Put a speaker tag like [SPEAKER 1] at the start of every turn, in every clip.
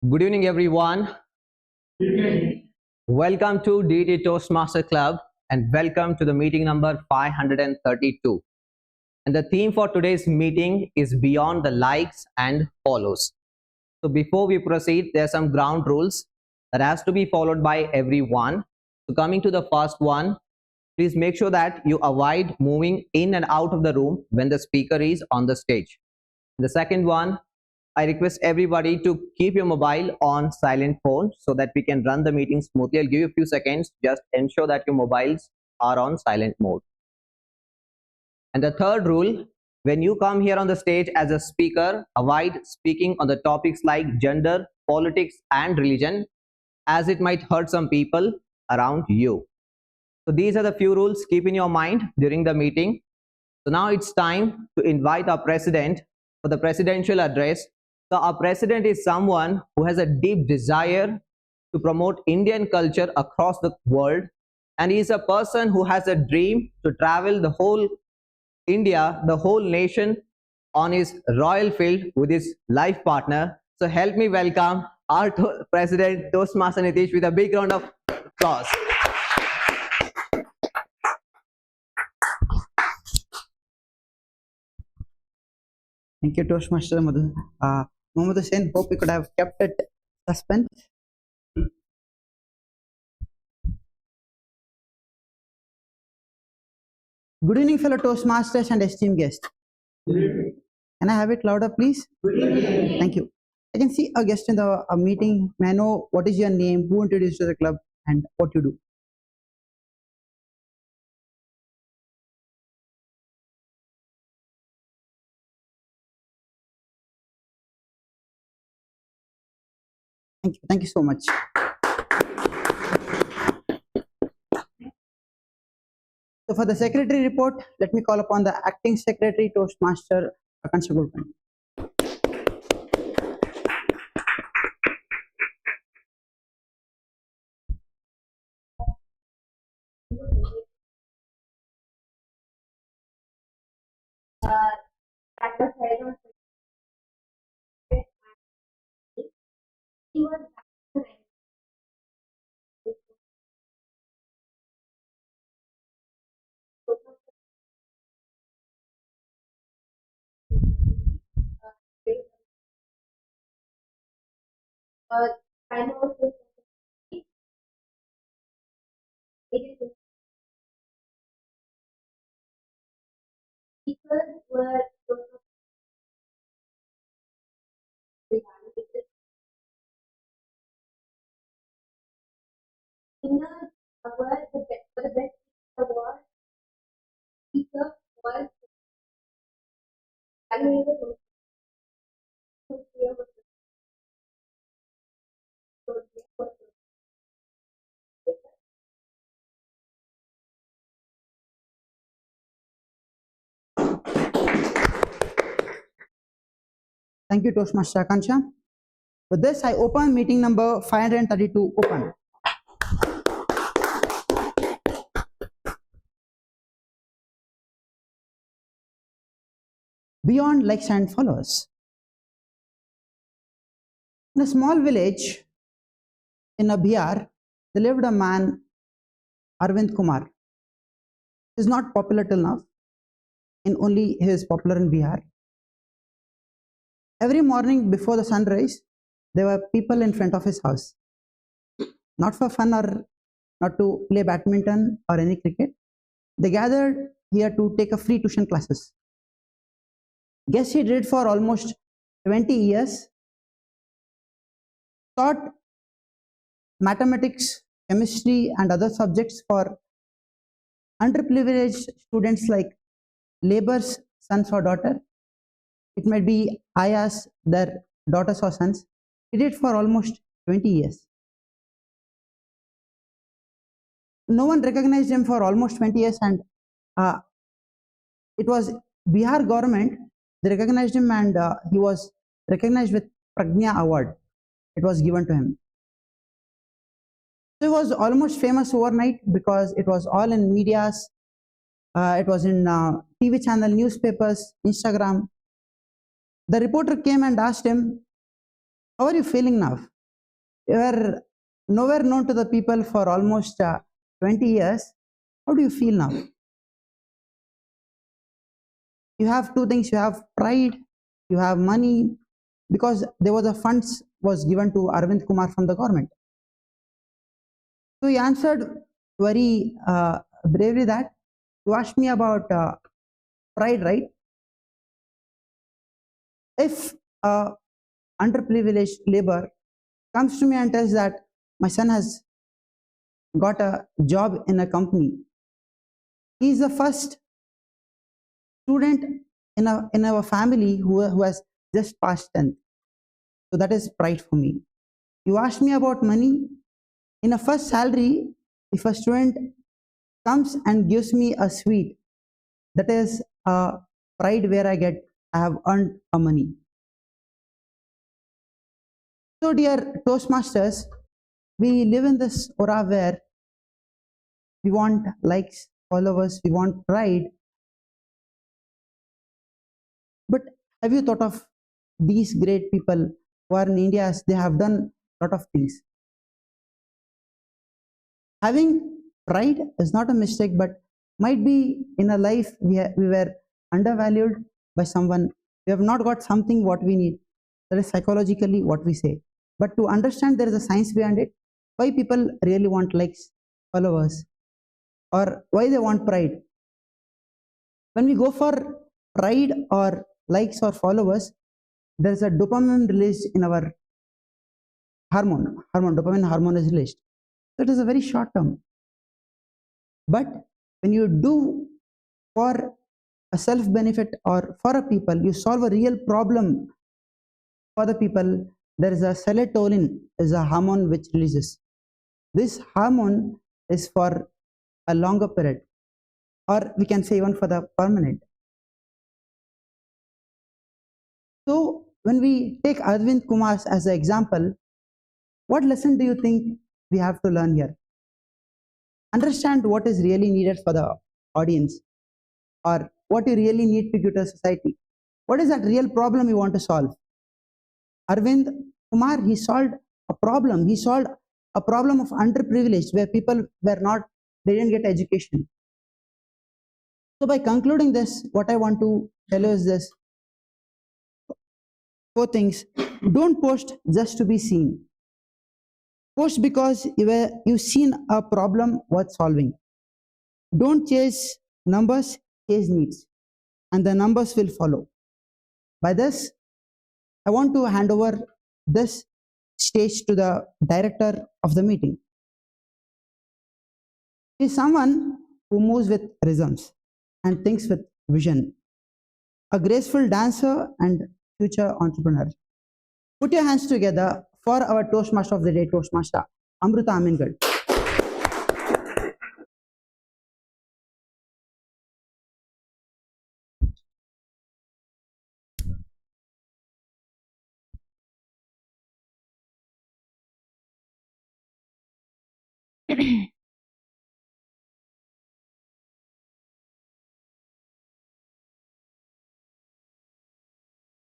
[SPEAKER 1] Good evening, everyone. Welcome to DET Toastmaster Club and welcome to the meeting number 532. And the theme for today's meeting is Beyond the Likes and Follows. So before we proceed, there are some ground rules that has to be followed by everyone. So coming to the first one, please make sure that you avoid moving in and out of the room when the speaker is on the stage. The second one, I request everybody to keep your mobile on silent phone so that we can run the meeting smoothly. I'll give you a few seconds. Just ensure that your mobiles are on silent mode. And the third rule, when you come here on the stage as a speaker, avoid speaking on the topics like gender, politics, and religion, as it might hurt some people around you. So these are the few rules. Keep in your mind during the meeting. So now it's time to invite our president for the presidential address. So our president is someone who has a deep desire to promote Indian culture across the world, and he is a person who has a dream to travel the whole India, the whole nation on his royal field with his life partner. So help me welcome our president Toastmaster Nitish with a big round of applause.
[SPEAKER 2] Thank you, Toastmaster Mahmadhusen. Hope you could have kept it suspense. Good evening, fellow Toastmasters and esteemed guests. Can I have it louder, please? Thank you. I can see a guest in the meeting. May I know what is your name, who introduced you to the club, and what you do? Thank you so much. So for the secretary report, let me call upon the acting secretary, Toastmaster Constable.
[SPEAKER 3] I know people were winners were the best award. Speaker was evaluator.
[SPEAKER 2] Thank you, Toastmaster Akansha. With this, I open meeting number 532 open. Beyond likes and followers. In a small village in Bihar, there lived a man, Arvind Kumar. He is not popular till now. And only he is popular in Bihar. Every morning before the sunrise, there were people in front of his house. Not for fun or not to play badminton or any cricket. They gathered here to take a free tuition classes. Guess he did for almost 20 years. Taught mathematics, chemistry and other subjects for underprivileged students like laborers' sons or daughter. It might be ayahs, their daughters or sons. He did for almost 20 years. No one recognized him for almost 20 years, and it was Bihar government, they recognized him, and he was recognized with Pragya Award. It was given to him. So he was almost famous overnight because it was all in medias. It was in TV channel, newspapers, Instagram. The reporter came and asked him, "How are you feeling now?" you were nowhere known to the people for almost 20 years. How do you feel now? You have two things. You have pride, you have money, because there was a funds was given to Arvind Kumar from the government. So he answered very bravely that you asked me about pride, right? If underprivileged labor comes to me and tells that my son has got a job in a company, he is the first student in our family who has just passed 10th. So that is pride for me. You asked me about money. In a first salary, if a student comes and gives me a sweet, that is a pride where I have earned a money. So dear Toastmasters, we live in this aura where we want likes, followers, we want pride. But have you thought of these great people who are in India? They have done a lot of things. Having pride is not a mistake, but might be in a life we were undervalued by someone. We have not got something what we need. That is psychologically what we say. But to understand there is a science behind it, why people really want likes, followers, or why they want pride. When we go for pride or likes or followers, there is a dopamine released in our dopamine hormone is released. So it is a very short term. But when you do for a self benefit or for a people, you solve a real problem for the people. There is a serotonin, is a hormone which releases. This hormone is for a longer period, or we can say even for the permanent. So when we take Arvind Kumar as an example, what lesson do you think we have to learn here? Understand what is really needed for the audience, or what you really need to give to society. What is that real problem you want to solve? Arvind Kumar, he solved a problem. He solved a problem of underprivileged, where people they didn't get education. So by concluding this, what I want to tell you is this: 4 things. Don't post just to be seen. Post because you've seen a problem worth solving. Don't chase numbers, chase needs, and the numbers will follow. By this, I want to hand over this stage to the director of the meeting. He is someone who moves with rhythms and thinks with vision, a graceful dancer and future entrepreneur. Put your hands together for our Toastmaster of the Day, Toastmaster Amrutha Amingal.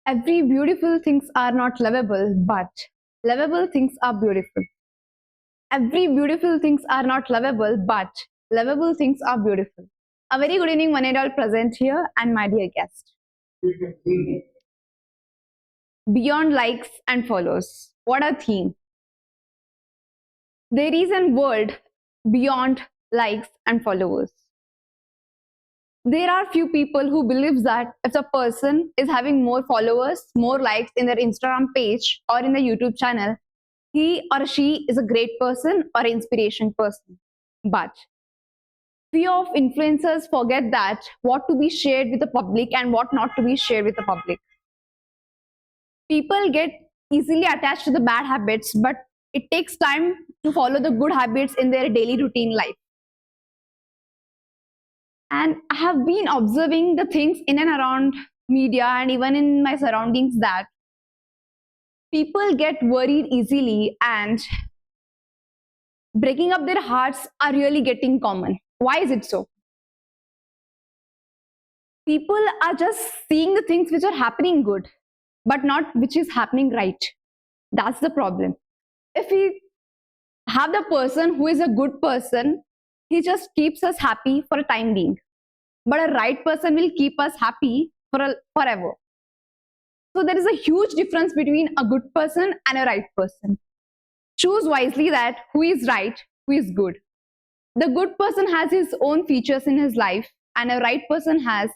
[SPEAKER 4] Every beautiful things are not lovable, but lovable things are beautiful. Every beautiful things are not lovable, but lovable things are beautiful. A very good evening, one and all present here, and my dear guest. Beyond likes and follows. What a theme. There is a world beyond likes and followers. There are few people who believe that if a person is having more followers, more likes in their Instagram page or in the YouTube channel, he or she is a great person or inspiration person. But few of influencers forget that what to be shared with the public and what not to be shared with the public. People get easily attached to the bad habits, but it takes time to follow the good habits in their daily routine life. And I have been observing the things in and around media and even in my surroundings that people get worried easily and breaking up their hearts are really getting common. Why is it so? People are just seeing the things which are happening good, but not which is happening right. That's the problem. if we have the person who is a good person, he just keeps us happy for a time being. But a right person will keep us happy forever. So there is a huge difference between a good person and a right person. Choose wisely that who is right, who is good. The good person has his own features in his life, and a right person has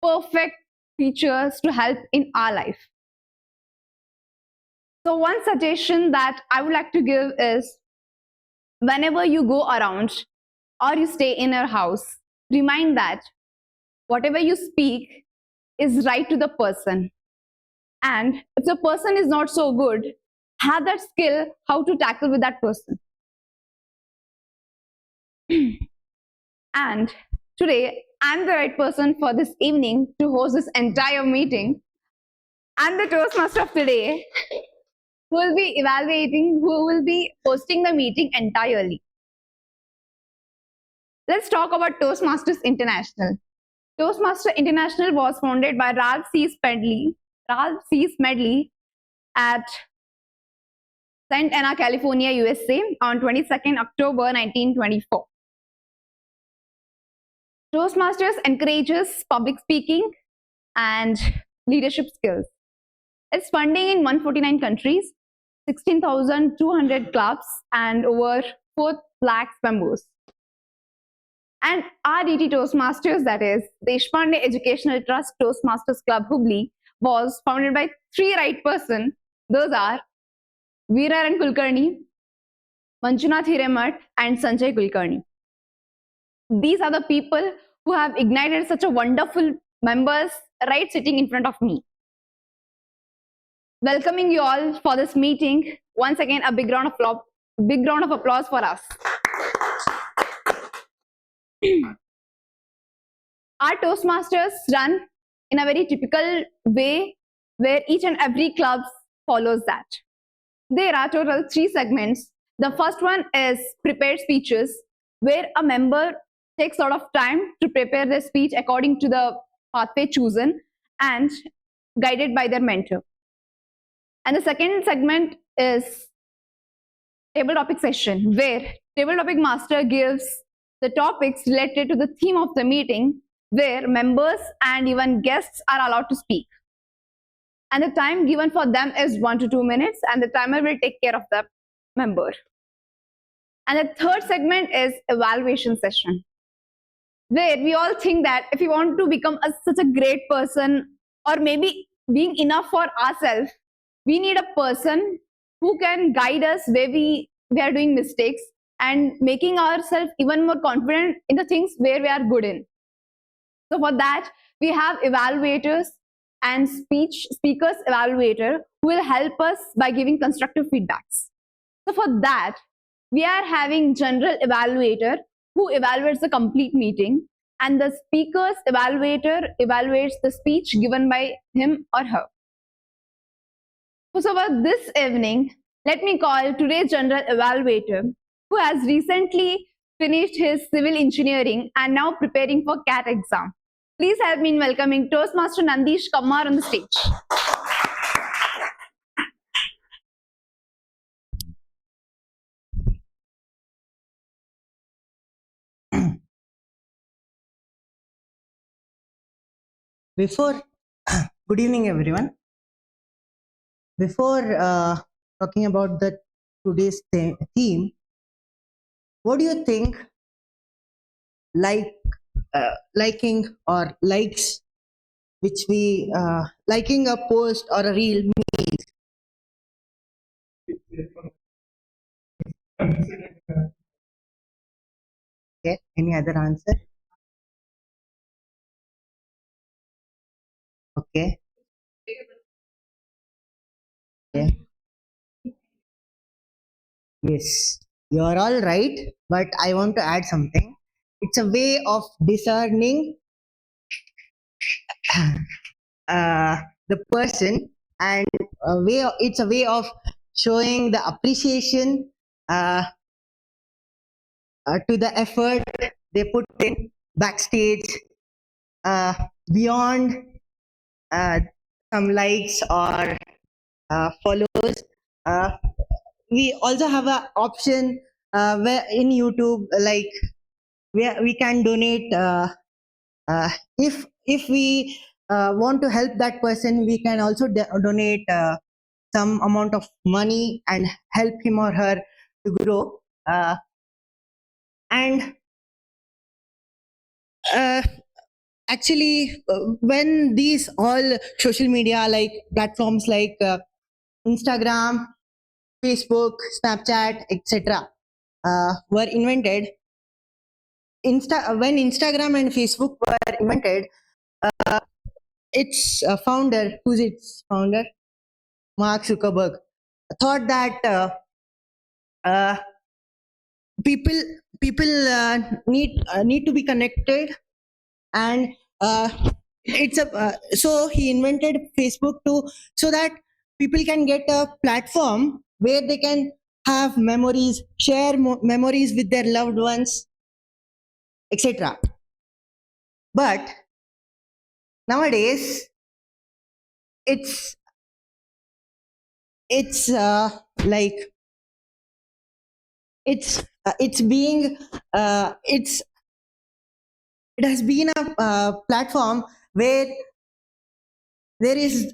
[SPEAKER 4] perfect features to help in our life. So one suggestion that I would like to give is, whenever you go around or you stay in your house, remind that whatever you speak is right to the person. And if the person is not so good, have that skill how to tackle with that person. And today, I'm the right person for this evening to host this entire meeting. I'm the Toastmaster of today, who will be hosting the meeting entirely. Let's talk about Toastmasters International. Toastmaster International was founded by Ralph C. Smedley at Santa Ana, California, USA on 22nd October 1924. Toastmasters encourages public speaking and leadership skills. It's funding in 149 countries, 16,200 clubs, and over 4 lakh members. And our DET Toastmasters, that is Deshpande Educational Trust Toastmasters Club Hubli, was founded by 3 right persons. Those are Veeraran Kulkarni, Manjunath Hiremat, and Sanjay Kulkarni. These are the people who have ignited such a wonderful members right sitting in front of me. Welcoming you all for this meeting. Once again, a big round of applause for us. Our Toastmasters run in a very typical way where each and every club follows that. There are total 3 segments. The first one is prepared speeches, where a member takes a lot of time to prepare their speech according to the pathway chosen and guided by their mentor. And the second segment is table topic session, where table topic master gives the topics related to the theme of the meeting, where members and even guests are allowed to speak. And the time given for them is 1 to 2 minutes, and the timer will take care of the member. And the third segment is evaluation session, where we all think that if we want to become such a great person, or maybe being enough for ourselves, we need a person who can guide us where we are doing mistakes and making ourselves even more confident in the things where we are good in. So for that, we have evaluators and speakers evaluator who will help us by giving constructive feedbacks. So for that, we are having general evaluator who evaluates the complete meeting, and the speakers evaluator evaluates the speech given by him or her. So for this evening, let me call today's general evaluator, who has recently finished his civil engineering and now preparing for CAT exam. Please help me in welcoming Toastmaster Nandeesh Kammar on the stage.
[SPEAKER 2] Good evening, everyone. Before talking about today's theme, what do you think liking or likes, which we liking a post or a reel means? Okay, any other answer? Okay. Yeah. Yes, you are all right, but I want to add something. It's a way of discerning the person, and it's a way of showing the appreciation to the effort they put in backstage, beyond some likes or follows.
[SPEAKER 5] we also have an option where in YouTube, like where we can donate. If we want to help that person, we can also donate some amount of money and help him or her to grow. And actually, when these all social media like platforms like Instagram, Facebook, Snapchat, etc. Were invented, when Instagram and Facebook were invented, its founder, who's its founder, Mark Zuckerberg, thought that uh, people need to be connected, and it's a so he invented Facebook to so that people can get a platform where they can have memories, share memories with their loved ones, etc. But nowadays, it's like it's being it has been a platform where there is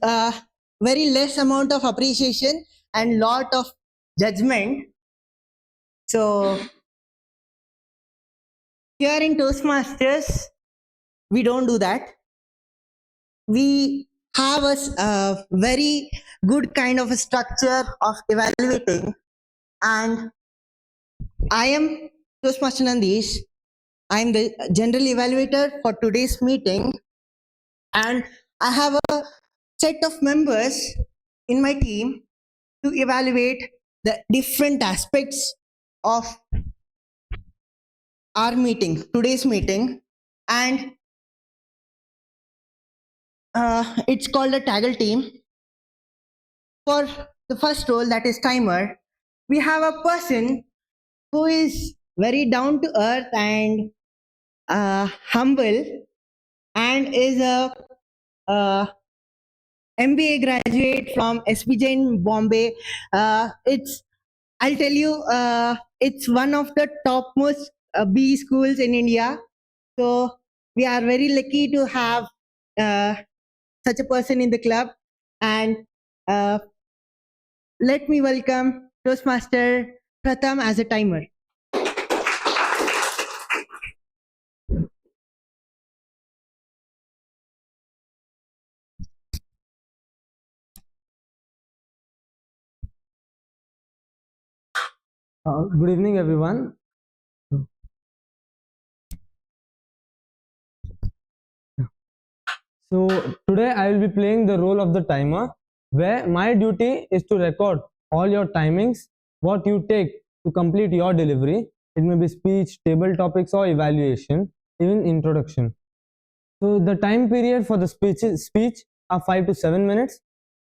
[SPEAKER 5] very less amount of appreciation and lot of judgment. So here in Toastmasters, we don't do that. We have a very good kind of a structure of evaluating, and I am Toastmaster Nandeesh. I am the general evaluator for today's meeting, and I have a set of members in my team to evaluate the different aspects of our meeting, today's meeting, and it's called a TAGL team. For the first role, that is timer, we have a person who is very down to earth and humble, and is a MBA graduate from SBJ in Bombay. I'll tell you, it's one of the topmost B schools in India. So we are very lucky to have such a person in the club. And let me welcome Toastmaster Pratham as a timer.
[SPEAKER 6] Good evening, everyone. So today I will be playing the role of the timer, where my duty is to record all your timings, what you take to complete your delivery. It may be speech, table topics, or evaluation, even introduction. So the time period for the speech are 5 to 7 minutes.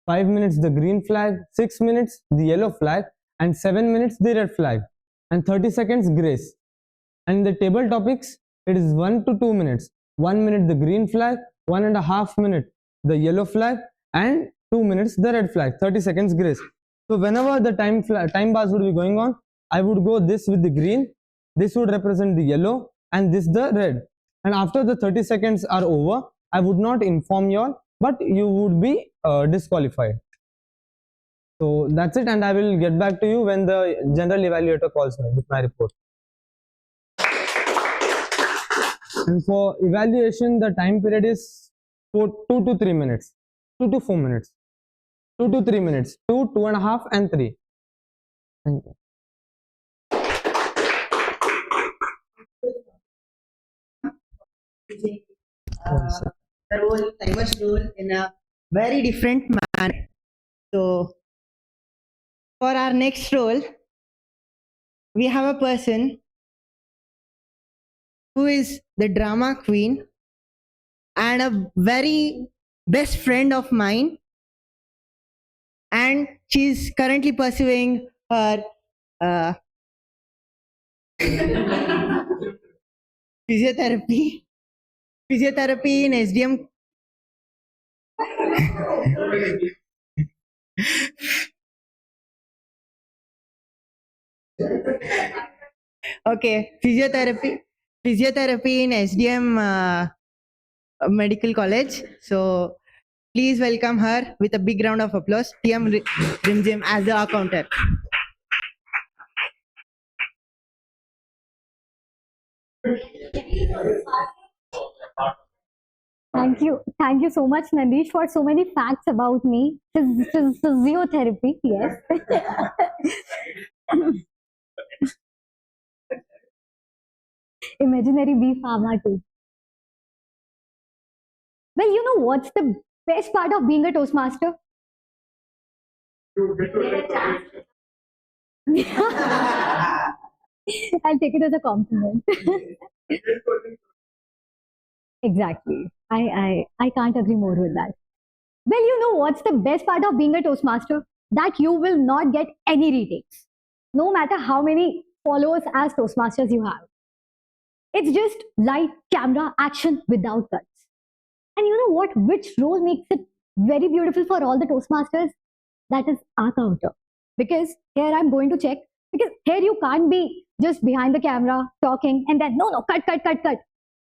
[SPEAKER 6] 5 minutes the green flag, 6 minutes the yellow flag, and 7 minutes the red flag, and 30 seconds grace. And the table topics, it is 1 to 2 minutes. 1 minute the green flag, 1.5 minutes the yellow flag, and 2 minutes the red flag, 30 seconds grace. So whenever the time bars would be going on, I would go this with the green, this would represent the yellow, and this the red. And after the 30 seconds are over, I would not inform you all, but you would be disqualified. So that's it, and I will get back to you when the general evaluator calls me with my report. And for evaluation, the time period is 2 to 3 minutes, 2 to 4 minutes, 2 to 3 minutes, 2, 2.5, and 3. Thank you.
[SPEAKER 5] The role, timer's role in a very different manner. So for our next role, we have a person who is the drama queen and a very best friend of mine, and she's currently pursuing her physiotherapy in SDM. Okay, physiotherapy in SDM Medical College. So please welcome her with a big round of applause. TM Rimjim as the accountant.
[SPEAKER 7] Thank you so much, Nandeesh, for so many facts about me. Physiotherapy, yes. Imaginary bee pharma too. Well, you know what's the best part of being a Toastmaster? I'll take it as a compliment. Exactly. I can't agree more with that. Well, you know what's the best part of being a Toastmaster? That you will not get any retakes, no matter how many followers as Toastmasters you have. It's just light, camera, action without cuts. And you know what? Which role makes it very beautiful for all the Toastmasters? That is our counter. Because here I'm going to check. Because here you can't be just behind the camera talking and then no, cut.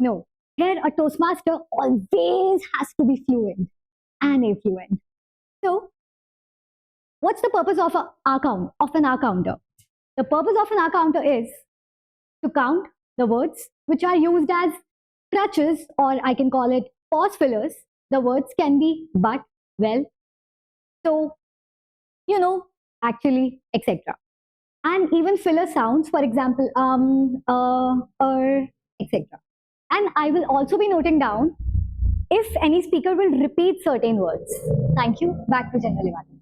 [SPEAKER 7] No. Here a Toastmaster always has to be fluent and affluent. So, what's the purpose of an R counter? The purpose of an R counter is to count the words which are used as crutches, or I can call it pause fillers. The words can be but, well, so, you know, actually, etc. And even filler sounds, for example, etc. And I will also be noting down if any speaker will repeat certain words. Thank you. Back to General Evaluator.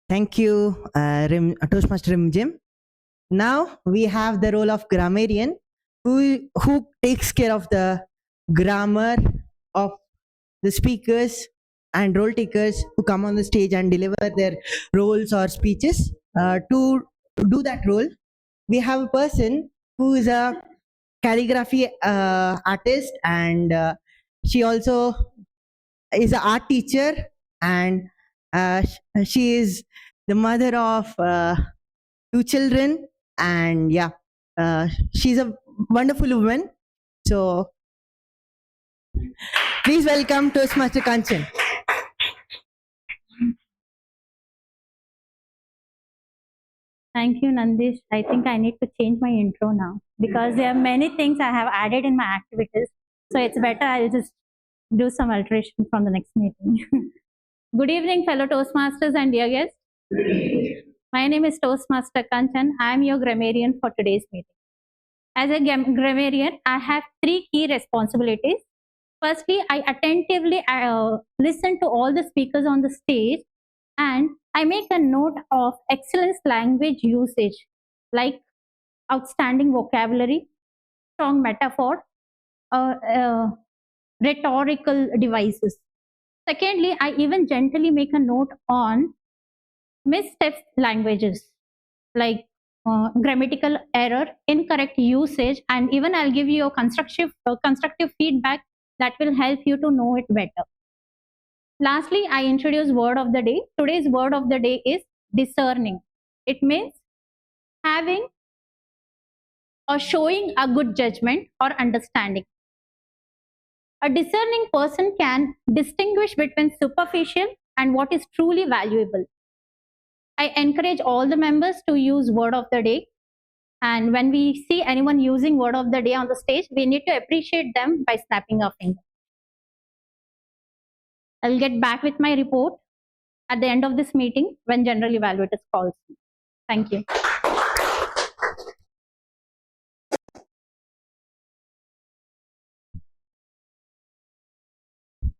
[SPEAKER 5] Thank you, Toastmaster Rimjim. Now we have the role of grammarian, who takes care of the grammar of the speakers and role takers who come on the stage and deliver their roles or speeches. To do that role, we have a person who is a calligraphy artist, and she also is an art teacher, and she is the mother of 2 children, and yeah, she's a wonderful woman. So please welcome Toastmaster Kanchan.
[SPEAKER 8] Thank you, Nandeesh. I think I need to change my intro now because there are many things I have added in my activities. So it's better I'll just do some alteration from the next meeting. Good evening, fellow Toastmasters and dear guests. My name is Toastmaster Kanchan. I am your grammarian for today's meeting. As a grammarian, I have 3 key responsibilities. Firstly, I attentively listen to all the speakers on the stage, and I make a note of excellent language usage, like outstanding vocabulary, strong metaphor, rhetorical devices. Secondly, I even gently make a note on missteps languages, like grammatical error, incorrect usage, and even I'll give you a constructive feedback that will help you to know it better. Lastly, I introduce word of the day. Today's word of the day is discerning. It means having or showing a good judgment or understanding. A discerning person can distinguish between superficial and what is truly valuable. I encourage all the members to use word of the day. And when we see anyone using word of the day on the stage, we need to appreciate them by snapping our finger. I'll get back with my report at the end of this meeting when General Evaluators calls me. Thank you.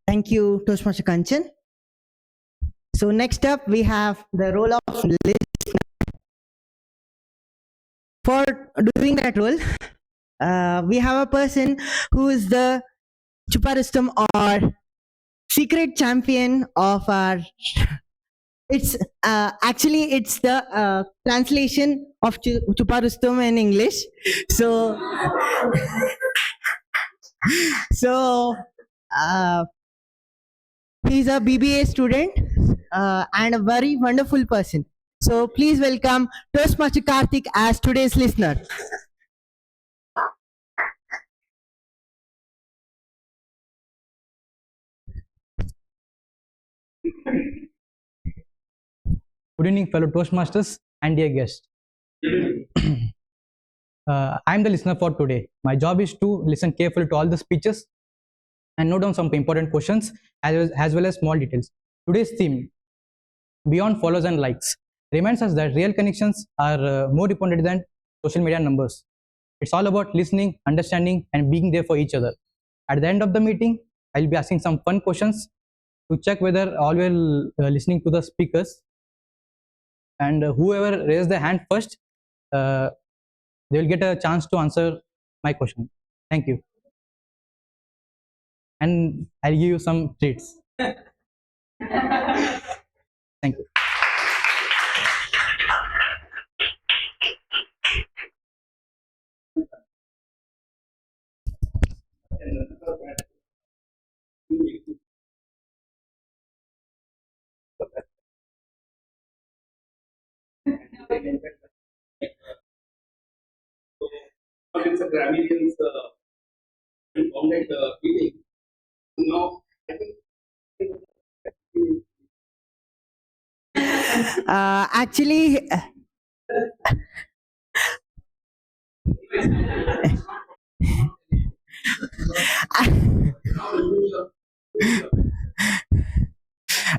[SPEAKER 5] Thank you, Toastmaster Kanchan. So next up, we have the role of listener. For doing that role, we have a person who is the Chuparustam or secret champion of our. It's actually it's the translation of Chuparustam in English. So So he's a BBA student and a very wonderful person. So please welcome Toastmaster Karthik as today's listener.
[SPEAKER 9] Good evening, fellow Toastmasters and dear guests. I'm the listener for today. My job is to listen carefully to all the speeches and note down some important questions as well as small details. Today's theme, Beyond Follows and Likes, reminds us that real connections are more important than social media numbers. It's all about listening, understanding, and being there for each other. At the end of the meeting, I'll be asking some fun questions to check whether all were listening to the speakers. And whoever raised their hand first, they will get a chance to answer my question. Thank you. And I'll give you some treats. Thank you.
[SPEAKER 10] It's a grammarian's founded meeting. Now, I think
[SPEAKER 5] Actually,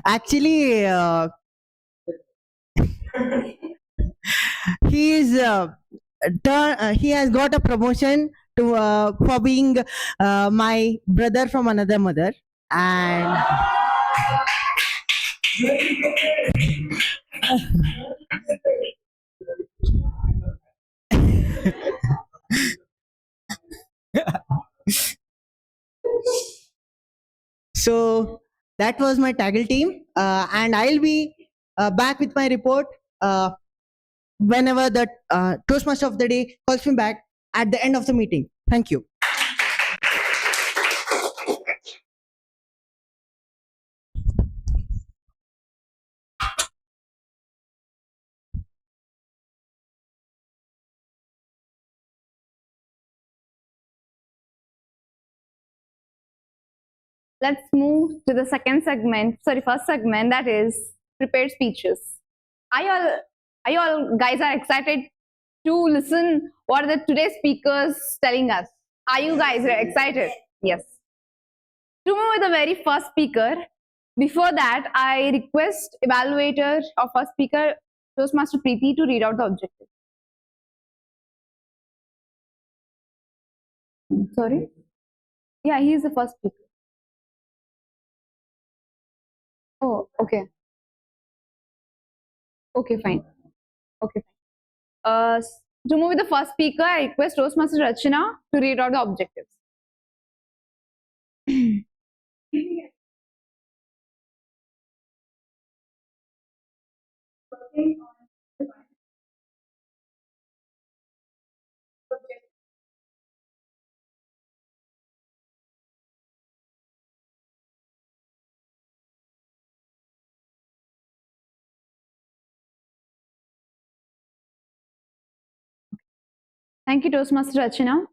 [SPEAKER 5] actually, he is he has got a promotion to for being my brother from another mother, and so that was my TAGL team, and I'll be back with my report whenever the Toastmaster of the day calls me back at the end of the meeting. Thank you.
[SPEAKER 4] Let's move to the first segment, that is prepared speeches. Are you all guys are excited to listen what are the today's speakers telling us? Are you guys excited? Yes. To move with the very first speaker, before that, I request evaluator of our speaker, Toastmaster Preeti, to read out the objective. Sorry? Yeah, he is the first speaker. Oh, okay. Okay, fine. Okay, fine. To move with the first speaker, I request Toastmaster Rachana to read out the objectives. Thank you, Toastmaster Rachana.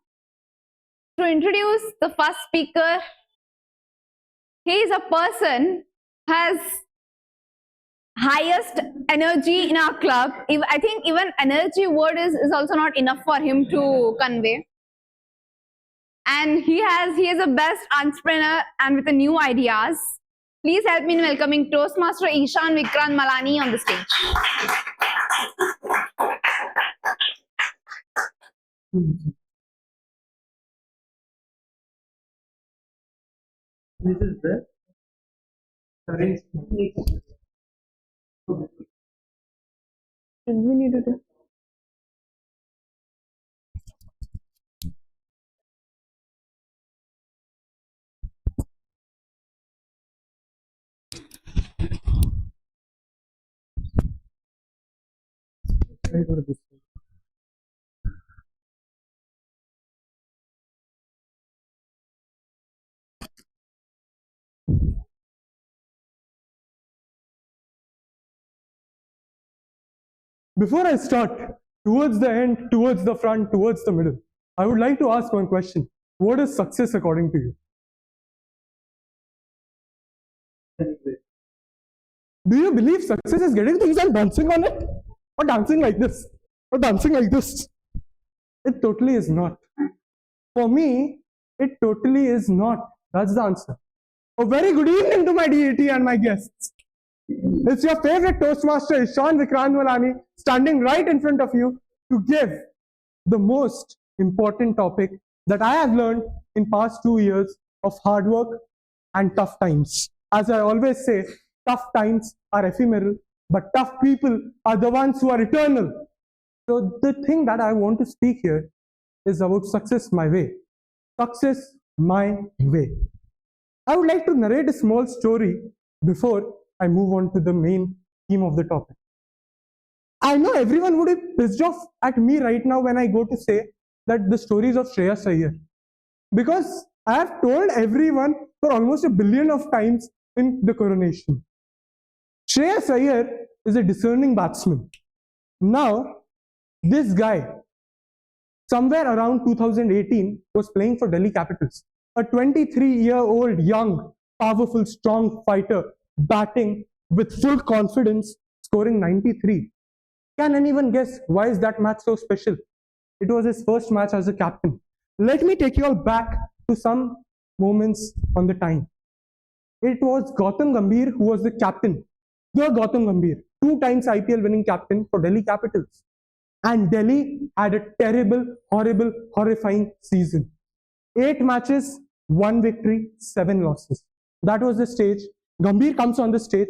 [SPEAKER 4] To introduce the first speaker, he is a person who has highest energy in our club. I think even energy word is also not enough for him to convey. And he is a best entrepreneur and with the new ideas. Please help me in welcoming Toastmaster Ishan Vikrant Malani on the stage.
[SPEAKER 6] This is the current
[SPEAKER 4] We need to do.
[SPEAKER 11] Before I start, towards the end, towards the front, towards the middle, I would like to ask one question. What is success according to you? Do you believe success is getting things and dancing on it? Or dancing like this? Or dancing like this? It totally is not. For me, it totally is not. That's the answer. A very good evening to my DET and my guests. It's your favorite Toastmaster, Ishan standing right in front of you to give the most important topic that I have learned in past 2 years of hard work and tough times. As I always say, tough times are ephemeral, but tough people are the ones who are eternal. So the thing that I want to speak here is about success my way. Success my way. I would like to narrate a small story before I move on to the main theme of the topic. I know everyone would be pissed off at me right now when I go to say that the stories of Shreyas Iyer, because I have told everyone for almost 1 billion of times in the coronation. Shreyas Iyer is a discerning batsman. Now, this guy, somewhere around 2018, was playing for Delhi Capitals. A 23-year-old young, powerful, strong fighter batting with full confidence, scoring 93. Can anyone guess why is that match so special? It was his first match as a captain. Let me take you all back to some moments on the time. It was Gautam Gambhir who was the captain. The Gautam Gambhir, 2 times IPL winning captain for Delhi Capitals. And Delhi had a terrible, horrible, horrifying season. 8 matches, 1 victory, 7 losses. That was the stage. Gambhir comes on the stage.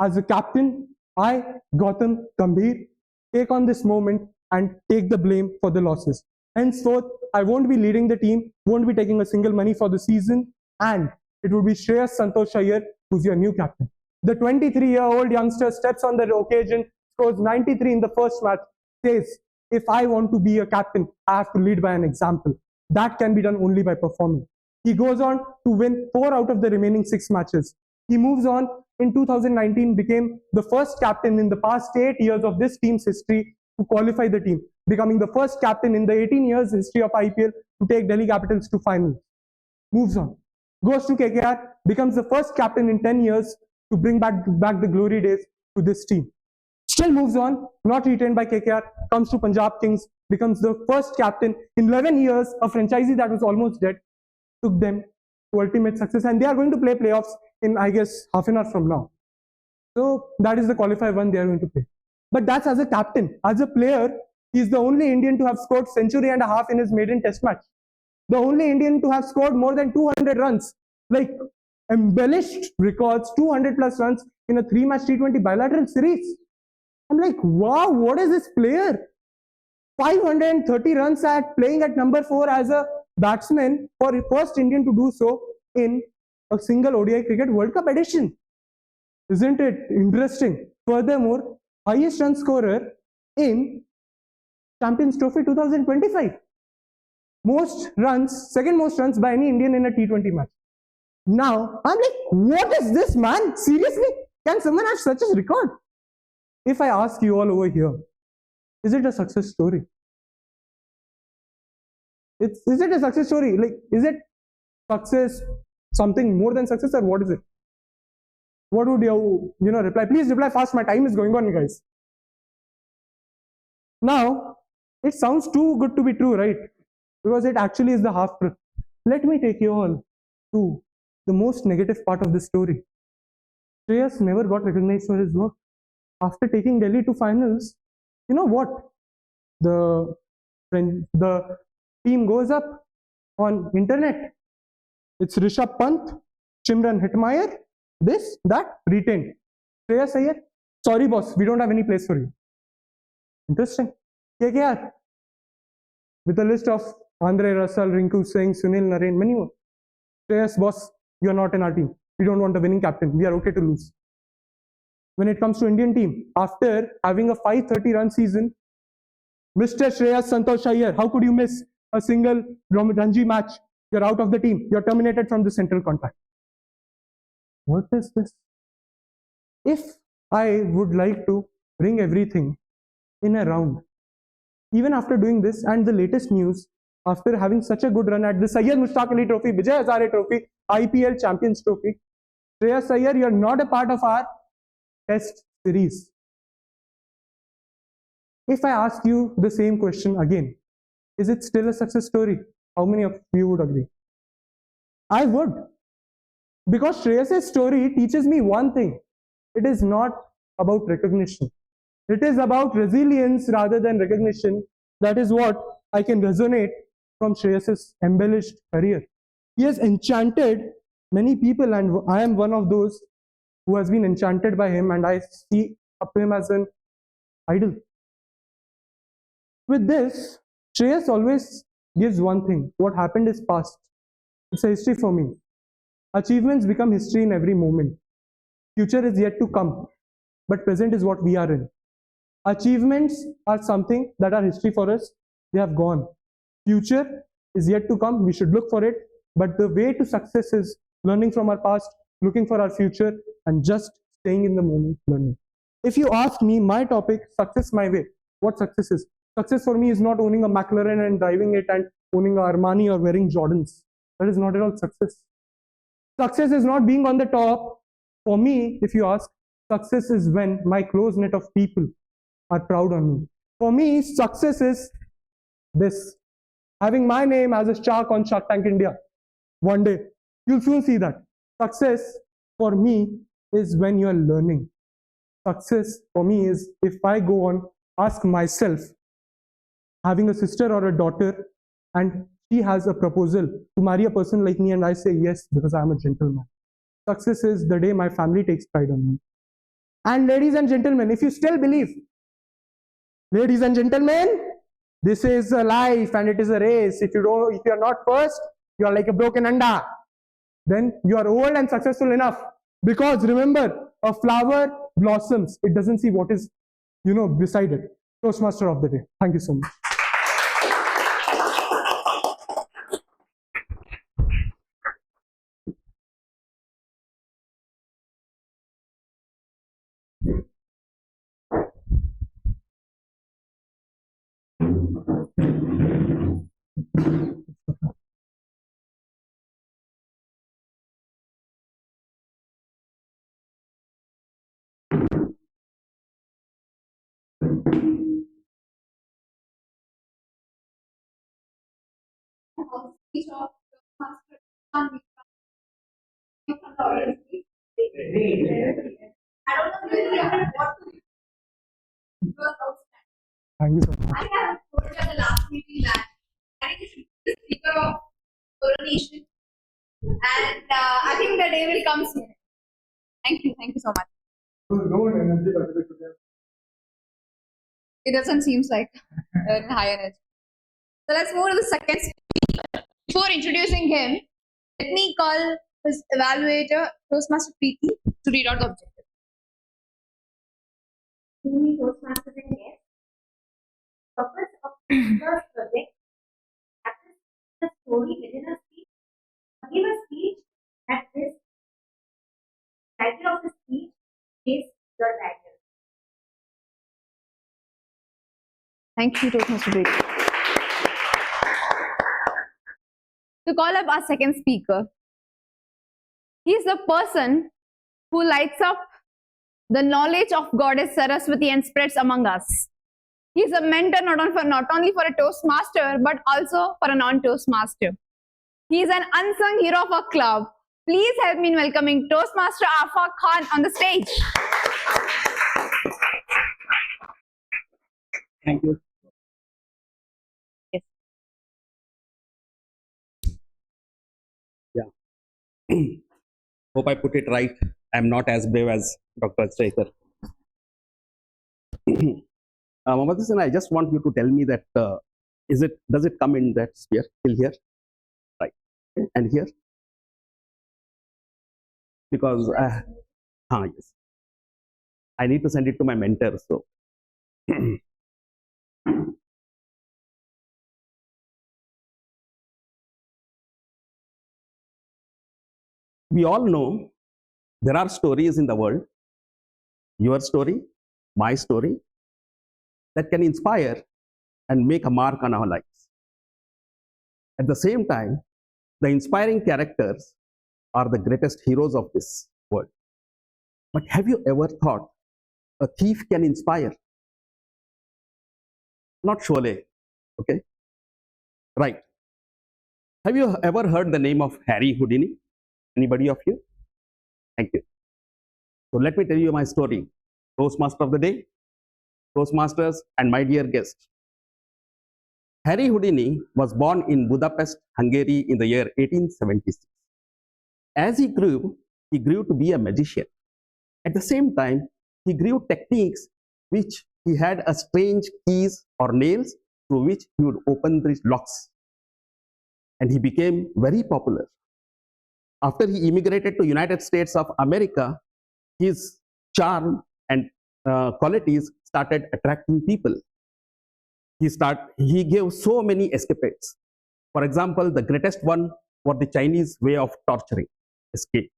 [SPEAKER 11] As a captain, I, Gautam Gambhir, take on this moment and take the blame for the losses. Henceforth, I won't be leading the team, won't be taking a single money for the season, and it will be Shreyas Santosh Iyer who's your new captain. The 23-year-old youngster steps on the occasion, scores 93 in the first match, says, if I want to be a captain, I have to lead by an example. That can be done only by performing. He goes on to win 4 out of the remaining 6 matches. He moves on in 2019, became the first captain in the past 8 years of this team's history to qualify the team, becoming the first captain in the 18 years history of IPL to take Delhi Capitals to finals. Moves on, goes to KKR, becomes the first captain in 10 years to bring back the glory days to this team. Still moves on, not retained by KKR, comes to Punjab Kings, becomes the first captain in 11 years, a franchisee that was almost dead, took them to ultimate success, and they are going to play playoffs in, I guess, half an hour from now. So that is the qualifier one they are going to play. But that's as a captain. As a player, he's the only Indian to have scored century and a half in his maiden test match. The only Indian to have scored more than 200 runs, like embellished records, 200 plus runs in a 3-match T20 bilateral series. I'm like, wow, what is this player? 530 runs at playing at number 4 as a batsman, for the first Indian to do so in a single ODI Cricket World Cup edition. Isn't it interesting? Furthermore, highest run scorer in Champions Trophy 2025. Most runs, second most runs by any Indian in a T20 match. Now, I'm like, what is this, man? Seriously? Can someone have such a record? If I ask you all over here, is it a success story? Is it a success story? Like, is it success something more than success, or what is it? What would you reply? Please reply fast. My time is going on, guys. Now, it sounds too good to be true, right? Because it actually is the half truth. Let me take you all to the most negative part of the story. Shreyas never got recognized for his work. After taking Delhi to finals, you know what? The team goes up on internet. It's Rishabh Pant, Shimran Hetmeyer, this, that, retained. Shreyas Iyer, sorry boss, we don't have any place for you. Interesting. KKR, with a list of Andre Russell, Rinku Singh, Sunil Narine, many more. Shreyas, boss, you are not in our team. We don't want a winning captain. We are okay to lose. When it comes to Indian team, after having a 530 run season, Mr. Shreyas Santosh Iyer, how could you miss a single Ranji match? You're out of the team. You're terminated from the central contract. What is this? If I would like to bring everything in a round. Even after doing this, and the latest news, after having such a good run at the Syed Mushtaq Ali Trophy, Vijay Hazare Trophy, IPL Champions Trophy, Shreyas Iyer, you are not a part of our test series. If I ask you the same question again, is it still a success story? How many of you would agree? I would. Because Shreyas' story teaches me one thing. It is not about recognition. It is about resilience rather than recognition. That is what I can resonate from Shreyas' embellished career. He has enchanted many people, and I am one of those who has been enchanted by him, and I see up to him as an idol. With this, Shreyas always gives one thing. What happened is past. It's a history for me. Achievements become history in every moment. Future is yet to come, but present is what we are in. Achievements are something that are history for us. They have gone. Future is yet to come. We should look for it. But the way to success is learning from our past, looking for our future, and just staying in the moment, learning. If you ask me, my topic, success my way, what success is? Success for me is not owning a McLaren and driving it and owning a Armani or wearing Jordans. That is not at all success. Success is not being on the top. For me, if you ask, success is when my close net of people are proud on me. For me, success is this. Having my name as a shark on Shark Tank India. One day, you'll soon see that. Success for me is when you're learning. Success for me is if I go on, ask myself, having a sister or a daughter, and she has a proposal to marry a person like me, and I say yes because I'm a gentleman. Success is the day my family takes pride on me. And ladies and gentlemen, if you still believe, ladies and gentlemen, this is a life and it is a race. If you are not first, you are like a broken anda. Then you are old and successful enough. Because remember, a flower blossoms. It doesn't see what is, beside it. Toastmaster of the day. Thank you so much.
[SPEAKER 3] Speech of Toastmaster Ishan. I don't know really what to do. It was outstanding.
[SPEAKER 11] Thank you so much.
[SPEAKER 3] I have told you at the last meeting that I think you should be the speaker of coronation, and I think the day will come soon. Thank you so much. It doesn't seem like high energy. So let's move to the second speaker. Before introducing him, let me call his evaluator, Toastmaster Preeti, to read out the objective. Toastmaster and guest. Purpose of the first project: practice the story within a speech. Give a speech at this. Title of the speech is the title.
[SPEAKER 4] Thank you, Toastmaster Preeti. To call up our second speaker, he is the person who lights up the knowledge of Goddess Saraswati and spreads among us. He is a mentor not only for a Toastmaster but also for a non-Toastmaster. He is an unsung hero of our club. Please help me in welcoming Toastmaster Afaq Khan on the stage.
[SPEAKER 10] Thank you.
[SPEAKER 4] Yes.
[SPEAKER 10] Yeah. Hope I put it right. I'm not as brave as Dr. Straker. Mahmadhusen, I just want you to tell me that does it come in that sphere till here? Right. And here? Because yes. I need to send it to my mentor, so we all know there are stories in the world. Your story, my story, that can inspire and make a mark on our lives. At the same time, the inspiring characters are the greatest heroes of this world. But have you ever thought a thief can inspire? Not surely, okay? Right. Have you ever heard the name of Harry Houdini? Anybody of you? Thank you. So let me tell you my story. Toastmaster of the day, Toastmasters, and my dear guest. Harry Houdini was born in Budapest, Hungary in the year 1876. As he grew to be a magician. At the same time, he grew techniques which he had a strange keys or nails through which he would open the locks. And he became very popular. After he immigrated to United States of America, his charm and qualities started attracting people. He gave so many escapades. For example, the greatest one was the Chinese way of torturing, escape.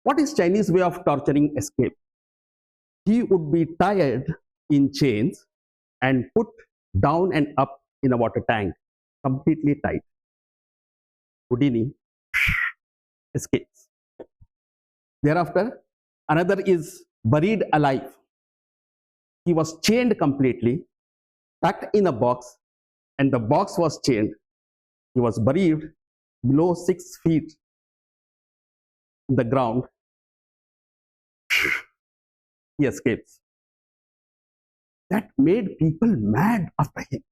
[SPEAKER 10] What is Chinese way of torturing escape? He would be tied in chains and put down and up in a water tank, completely tied. Houdini escapes. Thereafter, another is buried alive. He was chained completely, tucked in a box, and the box was chained. He was buried below 6 feet in the ground. He escapes. That made people mad after him.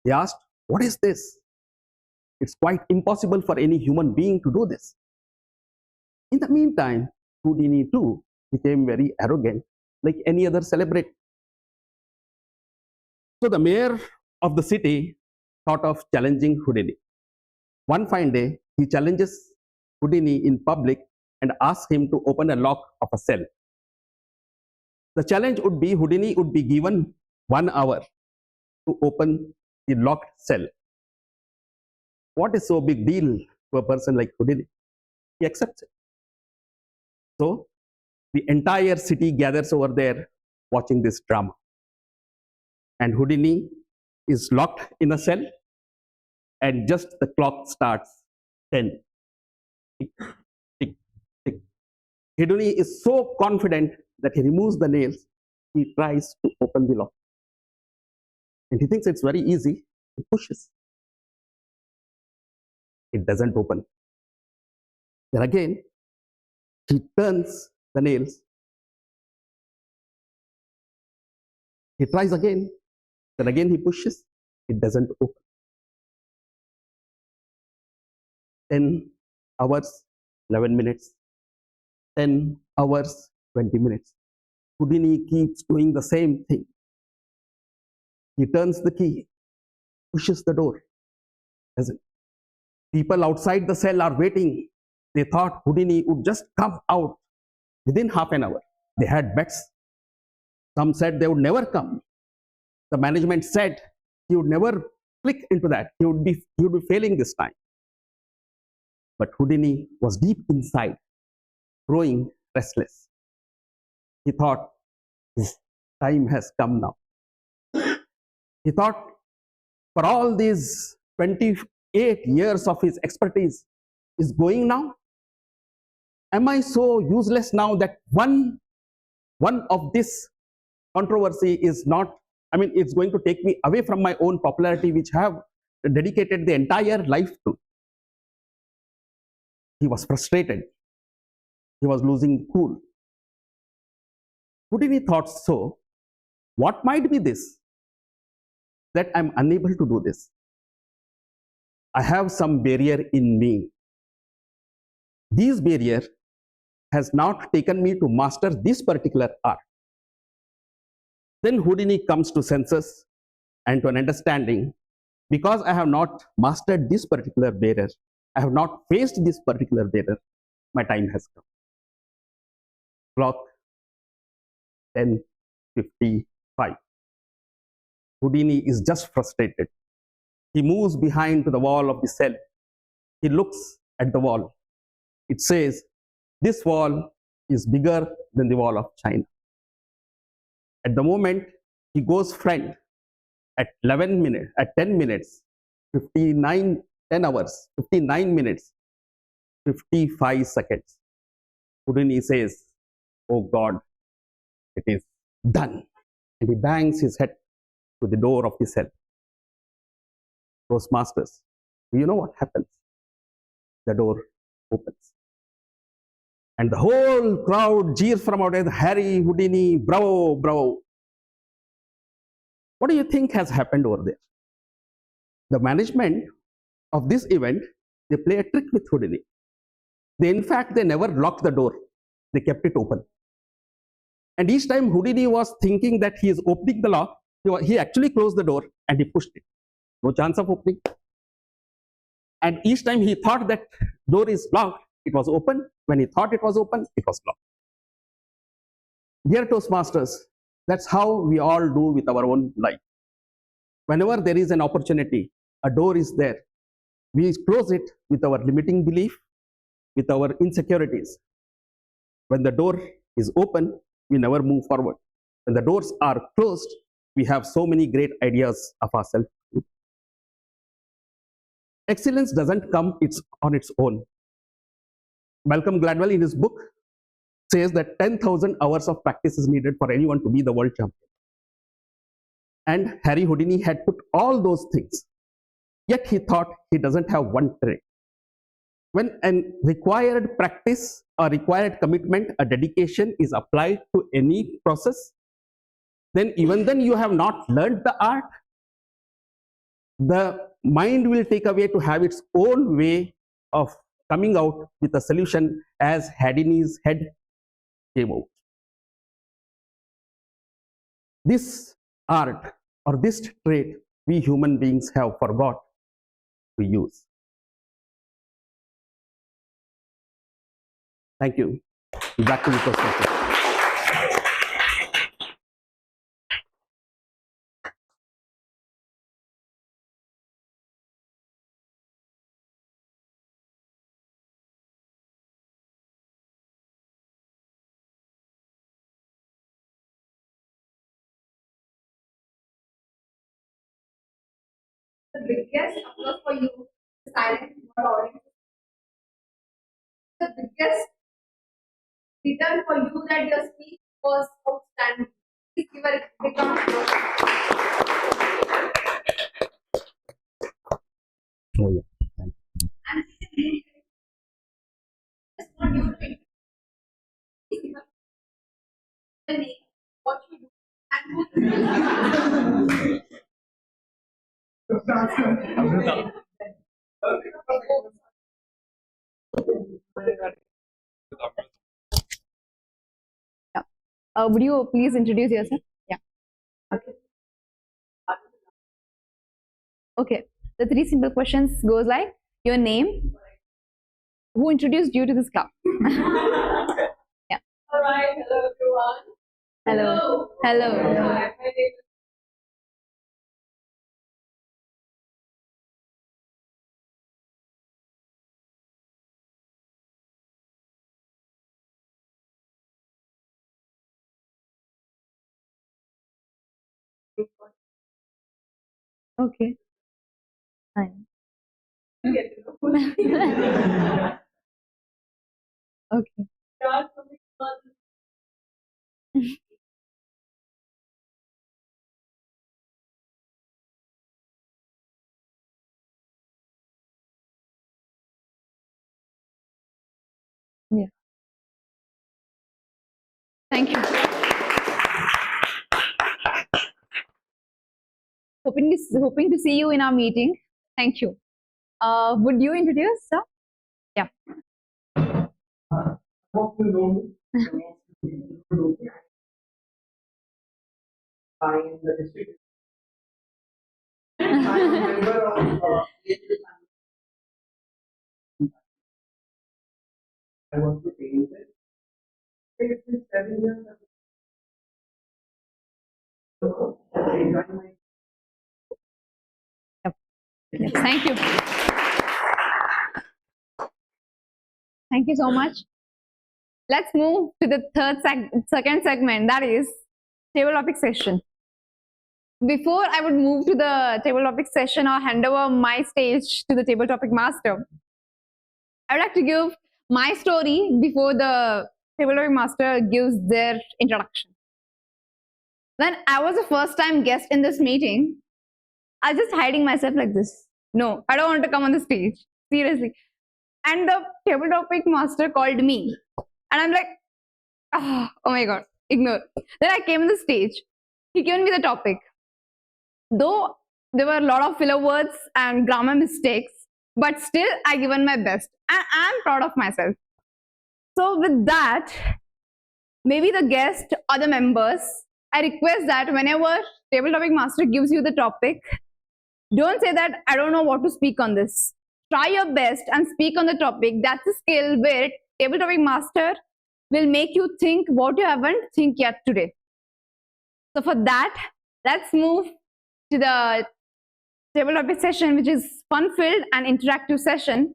[SPEAKER 10] They asked, what is this? It's quite impossible for any human being to do this. In the meantime, Houdini too became very arrogant, like any other celebrity. So the mayor of the city thought of challenging Houdini. One fine day, he challenges Houdini in public and asks him to open a lock of a cell. The challenge would be Houdini would be given 1 hour to open the locked cell. What is so big deal to a person like Houdini? He accepts it. So the entire city gathers over there watching this drama. And Houdini is locked in a cell, and just the clock starts 10. Tick, tick, tick. Houdini is so confident that he removes the nails. He tries to open the lock. And he thinks it's very easy. He pushes. It doesn't open. Then again, he turns the nails. He tries again. Then again he pushes. It doesn't open. 10 hours, 11 minutes. 10 hours, 20 minutes. Houdini keeps doing the same thing. He turns the key, pushes the door. Doesn't. People outside the cell are waiting. They thought Houdini would just come out within half an hour. They had bets. Some said they would never come. The management said he would never click into that. He would be failing this time. But Houdini was deep inside, growing restless. He thought, his time has come now. He thought, for all these 28 years of his expertise is going now? Am I so useless now that one of this controversy is not, it's going to take me away from my own popularity, which I have dedicated the entire life to. He was frustrated. He was losing cool. Houdini thought, so what might be this? That I'm unable to do this. I have some barrier in me. This barrier has not taken me to master this particular art. Then Houdini comes to senses and to an understanding, because I have not mastered this particular barrier, I have not faced this particular barrier, my time has come. Clock 10:55. Houdini is just frustrated. He moves behind to the wall of the cell. He looks at the wall. It says, this wall is bigger than the wall of China. At the moment, he goes front at 11 minutes, at 10 minutes, 59, 10 hours, 59 minutes, 55 seconds. Houdini says, "Oh God, it is done." And he bangs his head to the door of his cell. Toastmasters, do you know what happens? The door opens. And the whole crowd jeers from out there, "Harry Houdini, bravo, bravo." What do you think has happened over there? The management of this event, they play a trick with Houdini. In fact, they never locked the door. They kept it open. And each time Houdini was thinking that he is opening the lock, he actually closed the door and he pushed it. No chance of opening. And each time he thought that door is locked, it was open. When he thought it was open, it was locked. Dear Toastmasters, that's how we all do with our own life. Whenever there is an opportunity, a door is there, we close it with our limiting belief, with our insecurities. When the door is open, we never move forward. When the doors are closed, we have so many great ideas of ourselves. Excellence doesn't come on its own. Malcolm Gladwell in his book says that 10,000 hours of practice is needed for anyone to be the world champion. And Harry Houdini had put all those things, yet he thought he doesn't have one trait. When a required practice or required commitment, a dedication is applied to any process, then even then you have not learned the art, the mind will take away to have its own way of coming out with a solution, as Houdini's head came out. This art or this trait we human beings have forgot to use. Thank you. Back to you, Toastmasters.
[SPEAKER 4] The biggest applause for you, the silent audience. The biggest return for you that your speech was outstanding. Please give a big round of applause.
[SPEAKER 10] Oh, yeah. Thank you.
[SPEAKER 4] And just want you to please give a the name, what you do, and who you
[SPEAKER 11] Amrutha.
[SPEAKER 4] would you please introduce yourself? Yeah. Okay. Okay. The 3 simple questions goes like your name, who introduced you to this club? Yeah.
[SPEAKER 12] All right. Hello, everyone.
[SPEAKER 4] Hello. Hello.
[SPEAKER 12] Hi, my name is
[SPEAKER 4] Okay. Fine. Okay.
[SPEAKER 12] Start from the
[SPEAKER 4] Yeah. Thank you. Hoping to see you in our meeting. Thank you. Would you introduce, sir? Yeah.
[SPEAKER 13] Hope you know I am the district. I am a member of I want to change it. It's been 7 years. So I enjoy my
[SPEAKER 4] Yes, thank you. Thank you so much. Let's move to the second segment, that is table topic session. before I would move to the table topic session or hand over my stage to the table topic master, I would like to give my story before the table topic master gives their introduction. When I was a first time guest in this meeting, I was just hiding myself like this. No, I don't want to come on the stage. Seriously. And the table topic master called me. And I'm like, oh my god, ignore. Then I came on the stage. He gave me the topic. Though there were a lot of filler words and grammar mistakes, but still I given my best. And I'm proud of myself. So with that, maybe the guest or the members, I request that whenever table topic master gives you the topic, don't say that I don't know what to speak on this. Try your best and speak on the topic. That's a skill where table topic master will make you think what you haven't think yet today. So for that, let's move to the table topic session, which is fun-filled and interactive session.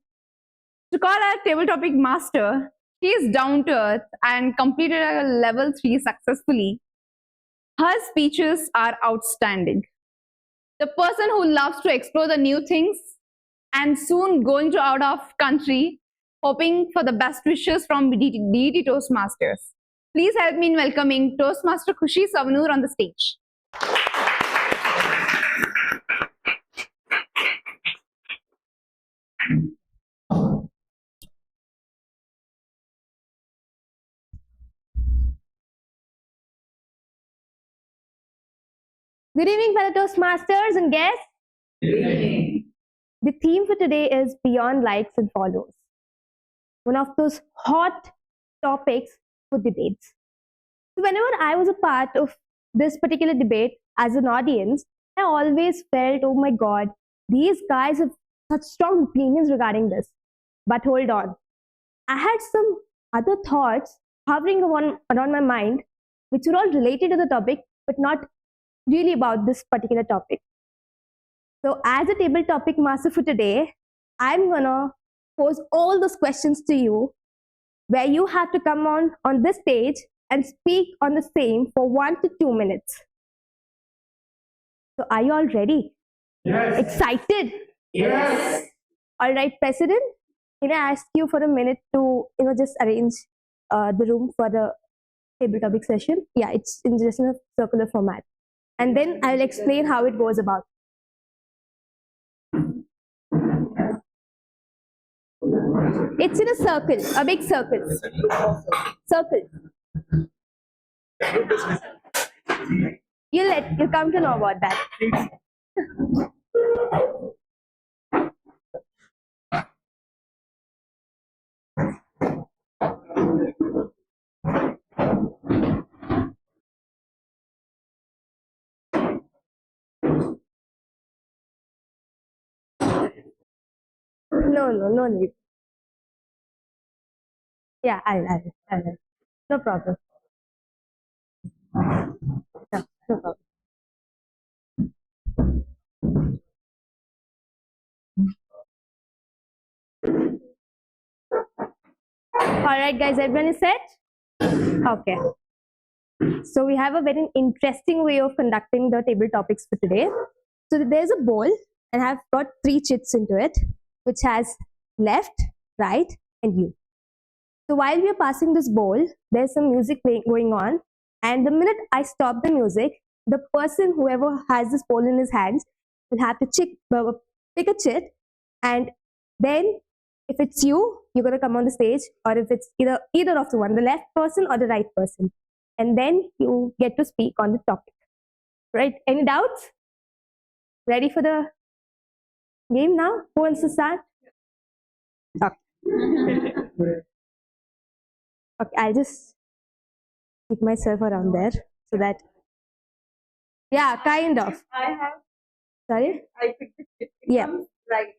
[SPEAKER 4] To call our table topic master, she is down to earth and completed a level 3 successfully. Her speeches are outstanding. The person who loves to explore the new things and soon going to out of country, hoping for the best wishes from DET Toastmasters. Please help me in welcoming Toastmaster Khushi Savanur on the stage.
[SPEAKER 14] Good evening, fellow Toastmasters and guests.
[SPEAKER 12] Good evening.
[SPEAKER 14] The theme for today is Beyond Likes and Follows, one of those hot topics for debates. So whenever I was a part of this particular debate as an audience, I always felt, oh my God, these guys have such strong opinions regarding this. But hold on, I had some other thoughts hovering around my mind, which were all related to the topic, but not really about this particular topic. So as a table topic master for today, I'm gonna pose all those questions to you, where you have to come on this stage and speak on the same for 1 to 2 minutes. So are you all ready?
[SPEAKER 12] Yes.
[SPEAKER 14] Excited?
[SPEAKER 12] Yes.
[SPEAKER 14] All right, President, can I ask you for a minute to just arrange the room for the table topic session? Yeah, it's just in a circular format. And then I'll explain how it goes about. It's in a circle, a big circle. Circle. You'll come to know about that. No need. Yeah, I'll. No problem. No problem. All right, guys, everyone is set? Okay. So we have a very interesting way of conducting the table topics for today. So there's a bowl and I've got 3 chits into it, which has left, right, and you. So while we are passing this bowl, there's some music going on. And the minute I stop the music, the person, whoever has this bowl in his hands, will have to pick a chit. And then if it's you, you're going to come on the stage, or if it's either of the one, the left person or the right person. And then you get to speak on the topic. Right? Any doubts? Ready for the game now? Who wants to start? Okay. Okay, I'll just keep myself around there so that, yeah, kind of.
[SPEAKER 12] I have.
[SPEAKER 14] Sorry?
[SPEAKER 12] I picked it. It
[SPEAKER 14] Yeah.
[SPEAKER 12] becomes right.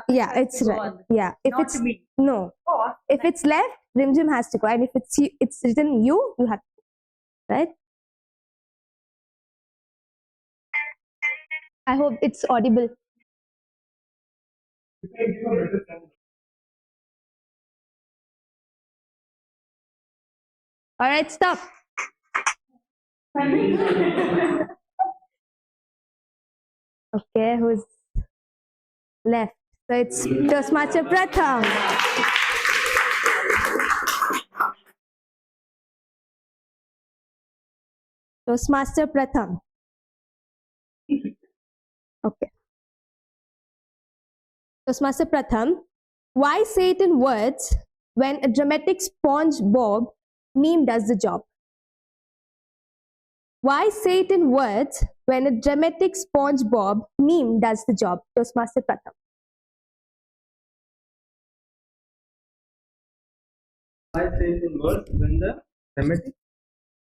[SPEAKER 14] Yeah, it's right. Yeah, if
[SPEAKER 12] Not
[SPEAKER 14] it's
[SPEAKER 12] me.
[SPEAKER 14] no,
[SPEAKER 12] Or
[SPEAKER 14] if it's left, Rimjim has to go, and if it's written you have to go, right? I hope it's audible. All right, stop. Okay, who's left? So it's Toastmaster Pratham. Toastmaster Pratham. Okay. Toastmaster Pratham, why say it in words when a dramatic SpongeBob meme does the job? Why say it in words when a dramatic SpongeBob meme does the job? Toastmaster Pratham.
[SPEAKER 6] I say it in words when the dramatic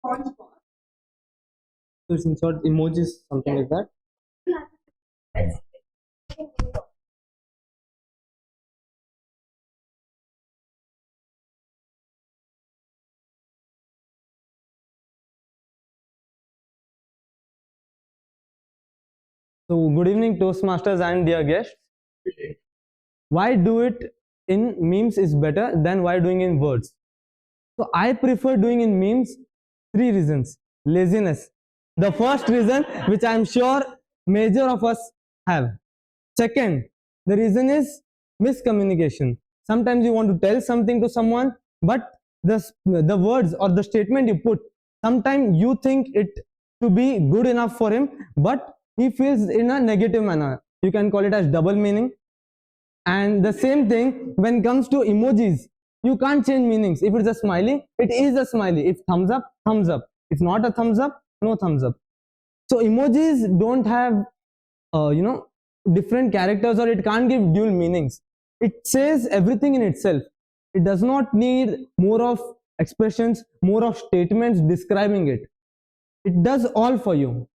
[SPEAKER 14] SpongeBob.
[SPEAKER 6] so it's in short emojis, something like that. So good evening, Toastmasters and dear guests. Why do it in memes is better than why doing in words? So I prefer doing in memes. 3 reasons. Laziness. The first reason, which I am sure major of us have. Second, the reason is miscommunication. Sometimes you want to tell something to someone, but the words or the statement you put, sometimes you think it to be good enough for him, but he feels in a negative manner. You can call it as double meaning. And the same thing when it comes to emojis. You can't change meanings. If it's a smiley, it is a smiley. If thumbs up, thumbs up. If not a thumbs up, no thumbs up. So emojis don't have, different characters, or it can't give dual meanings. It says everything in itself. It does not need more of expressions, more of statements describing it. It does all for you.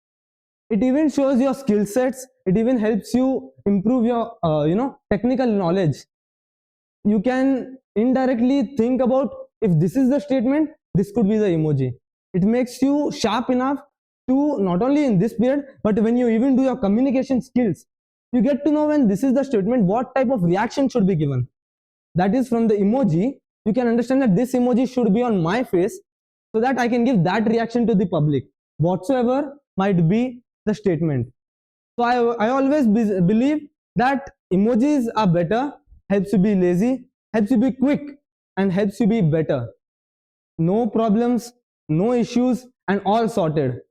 [SPEAKER 6] It even shows your skill sets. It even helps you improve your, technical knowledge. You can indirectly think about, if this is the statement, this could be the emoji. It makes you sharp enough to not only in this period, but when you even do your communication skills, you get to know when this is the statement, what type of reaction should be given. That is, from the emoji, you can understand that this emoji should be on my face so that I can give that reaction to the public, whatsoever might be the statement. So I always believe that emojis are better, helps you be lazy, helps you be quick, and helps you be better. No problems, no issues, and all sorted.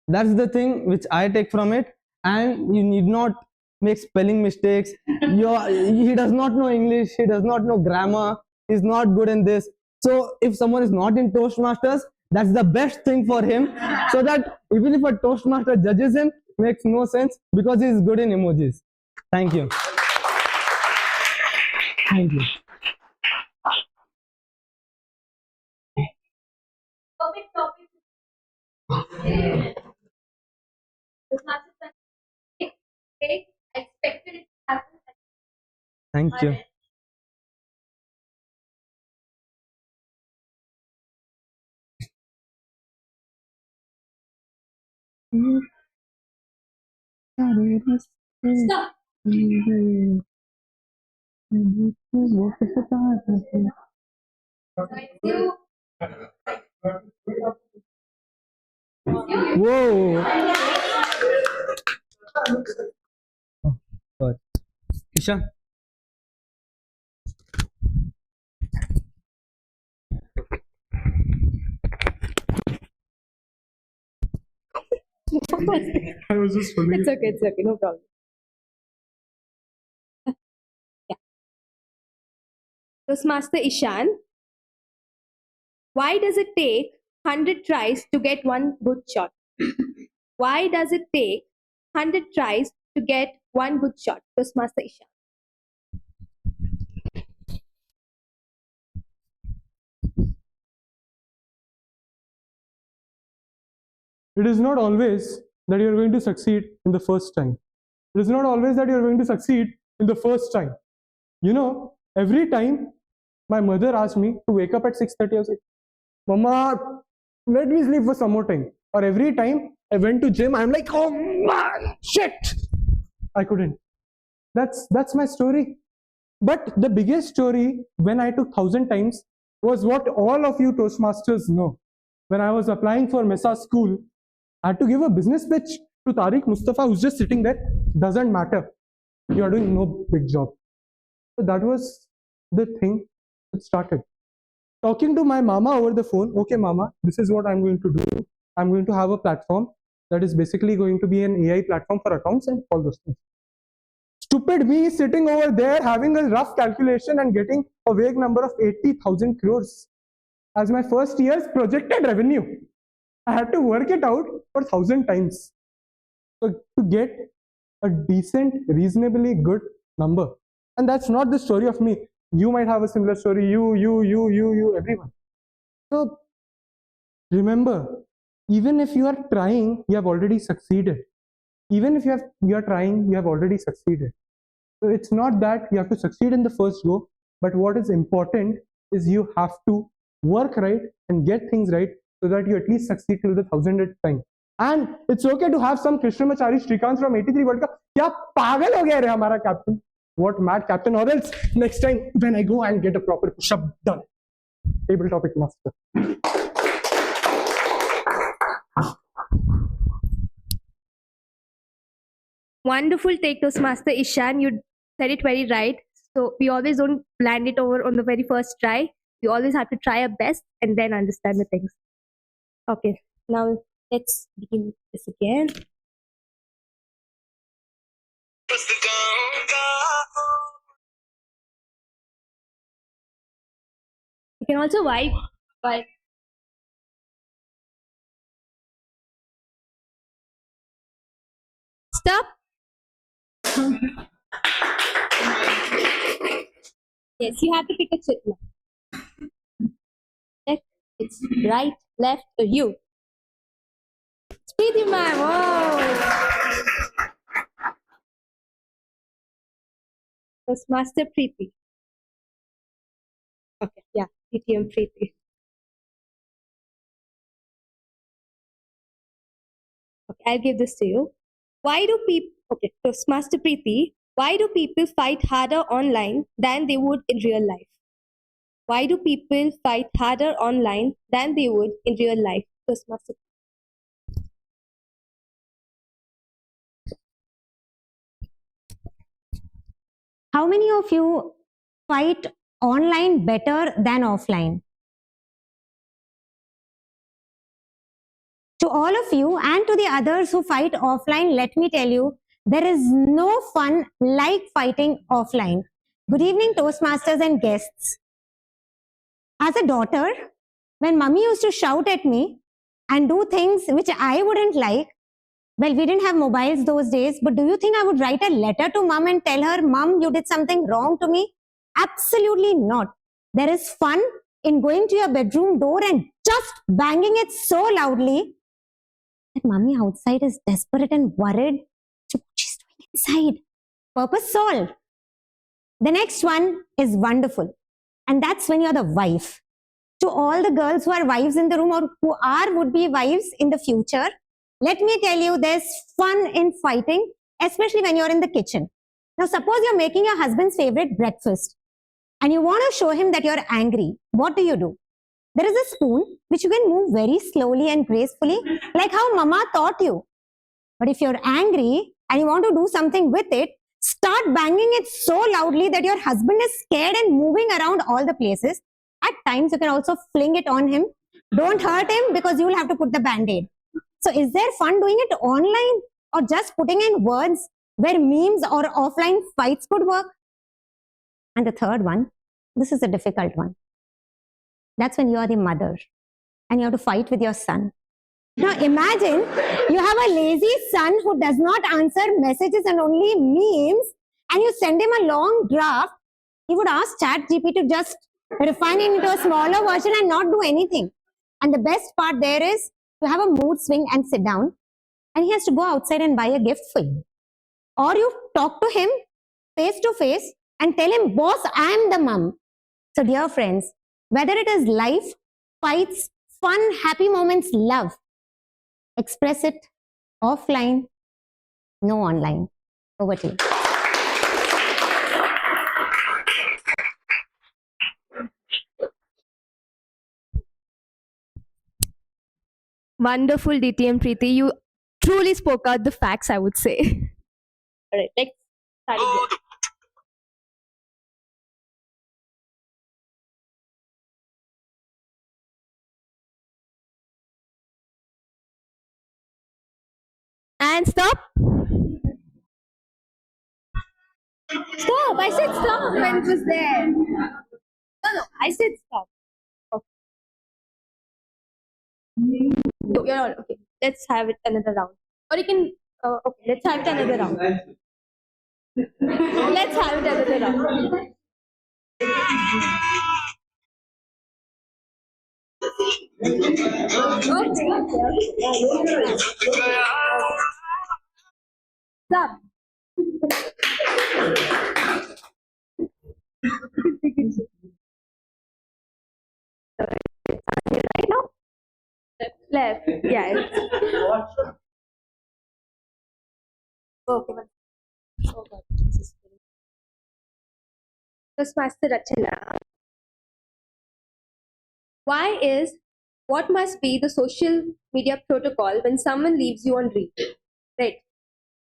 [SPEAKER 6] That's the thing which I take from it. And you need not make spelling mistakes. He does not know English, he does not know grammar, he's not good in this. So if someone is not in Toastmasters, that's the best thing for him, so that even if a Toastmaster judges him, makes no sense, because he is good in emojis. Thank you. Thank you.
[SPEAKER 14] Perfect topic. I expected it to happen.
[SPEAKER 6] Thank you.
[SPEAKER 14] Stop.
[SPEAKER 6] Whoa. Oh, God. Ishan.
[SPEAKER 11] I was just funny.
[SPEAKER 14] It's okay, no problem. Yeah. Toastmaster Ishan, why does it take 100 tries to get one good shot? Why does it take 100 tries to get one good shot? Toastmaster Ishan.
[SPEAKER 11] It is not always that you are going to succeed in the first time. It is not always that you are going to succeed in the first time. You know, every time my mother asked me to wake up at 6:30, I was like, Mama, let me sleep for some more time. Or every time I went to gym, I'm like, oh man, shit, I couldn't. That's my story. But the biggest story, when I took 1,000 times, was what all of you Toastmasters know. When I was applying for Mesa school, I had to give a business pitch to Tariq Mustafa, who's just sitting there, doesn't matter. You are doing no big job. So that was the thing that started. Talking to my mama over the phone, okay, mama, this is what I'm going to do. I'm going to have a platform that is basically going to be an AI platform for accounts and all those things. Stupid me sitting over there having a rough calculation and getting a vague number of 80,000 crores as my first year's projected revenue. I had to work it out for 1,000 times. So to get a decent, reasonably good number. And that's not the story of me. You might have a similar story. You, everyone. So remember, even if you are trying, you have already succeeded. Even if you are trying, you have already succeeded. So it's not that you have to succeed in the first go, but what is important is you have to work right and get things right so that you at least succeed till the 1,000th time. And it's okay to have some Krishnamachari Shrikant from 83 World Cup. Kya pagal ho gaya re hamara captain? What mad captain? Or else next time when I go and get a proper push-up done. Table topic master.
[SPEAKER 14] Wonderful take, Toastmaster Ishan. You said it very right. So we always don't land it over on the very first try. You always have to try our best and then understand the things. Okay, now let's begin this again. You can also wipe, but stop. Yes, you have to pick a chip now. Left, it's right, left, or you. Speedy man, whoa. Toastmaster Preeti. Okay, yeah, TTM Preeti. Okay, I'll give this to you. Why do people, okay, Toastmaster Preeti, why do people fight harder online than they would in real life? Why do people fight harder online than they would in real life? Toastmaster.
[SPEAKER 7] How many of you fight online better than offline? To all of you and to the others who fight offline, let me tell you, there is no fun like fighting offline. Good evening, Toastmasters and guests. As a daughter, when mummy used to shout at me and do things which I wouldn't like, well, we didn't have mobiles those days, but do you think I would write a letter to mum and tell her, Mum, you did something wrong to me? Absolutely not. There is fun in going to your bedroom door and just banging it so loudly that mummy outside is desperate and worried to what she's doing inside. Purpose solved. The next one is wonderful. And that's when you're the wife. To all the girls who are wives in the room or who are would-be wives in the future, let me tell you, there's fun in fighting, especially when you're in the kitchen. Now, suppose you're making your husband's favorite breakfast and you want to show him that you're angry. What do? There is a spoon which you can move very slowly and gracefully, like how mama taught you. But if you're angry and you want to do something with it, start banging it so loudly that your husband is scared and moving around all the places. At times, you can also fling it on him. Don't hurt him because you will have to put the band-aid. So is there fun doing it online or just putting in words where memes or offline fights could work? And the third one, this is a difficult one. That's when you are the mother and you have to fight with your son. Now imagine you have a lazy son who does not answer messages and only memes, and you send him a long draft. He would ask ChatGPT to just refine it into a smaller version and not do anything. And the best part there is to have a mood swing and sit down, and he has to go outside and buy a gift for you. Or you talk to him face to face and tell him, boss, I am the mom. So dear friends, whether it is life, fights, fun, happy moments, love, express it offline, no online. Over to you.
[SPEAKER 14] Wonderful, DTM Preeti. You truly spoke out the facts, I would say. All right, let's start again. And stop. Stop. I said stop when it was there. No, I said stop. Okay. No, you're all okay. Let's have it another round. Or you can, okay, let's have it another round. Let's have it another round. Okay. Stop. Right now? Left. Yeah. Okay. Oh God. Toastmaster Rachana. What must be the social media protocol when someone leaves you on read? Right.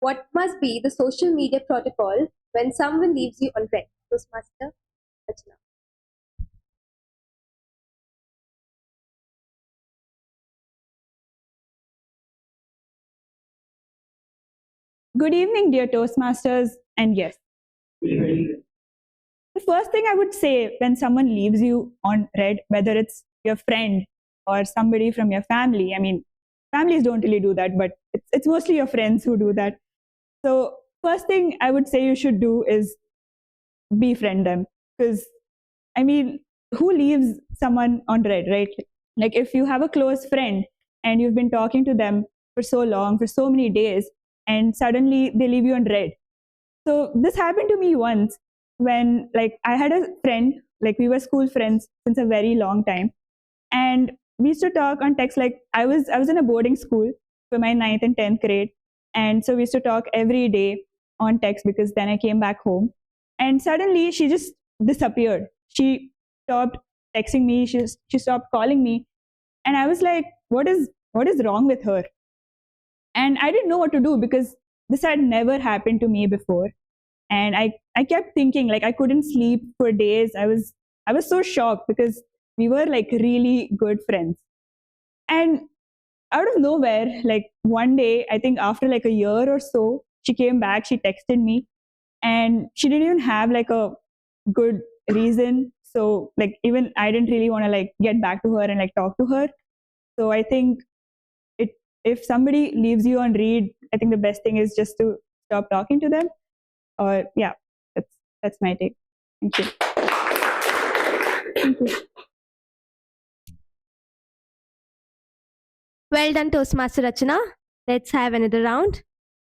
[SPEAKER 14] What must be the social media protocol when someone leaves you on read? Toastmaster Rachana.
[SPEAKER 15] Good evening, dear Toastmasters, and yes. The first thing I would say when someone leaves you on red, whether it's your friend or somebody from your family, I mean, families don't really do that, but it's mostly your friends who do that. So, first thing I would say you should do is befriend them. Because, I mean, who leaves someone on red, right? Like, if you have a close friend and you've been talking to them for so long, for so many days, and suddenly they leave you on red. So this happened to me once when like I had a friend, like we were school friends since a very long time. And we used to talk on text. Like I was in a boarding school for my 9th and 10th grade. And so we used to talk every day on text because then I came back home. And suddenly she just disappeared. She stopped texting me, she stopped calling me. And I was like, what is wrong with her? And I didn't know what to do because this had never happened to me before. And I kept thinking, like I couldn't sleep for days. I was so shocked because we were like really good friends. And out of nowhere, like one day, I think after like a year or so, she came back, she texted me, and she didn't even have like a good reason. So like even I didn't really want to like get back to her and like talk to her. So I think if somebody leaves you on read, I think the best thing is just to stop talking to them. Or yeah, that's my take. Thank you. Thank you.
[SPEAKER 14] Well done, Toastmaster Rachana. Let's have another round.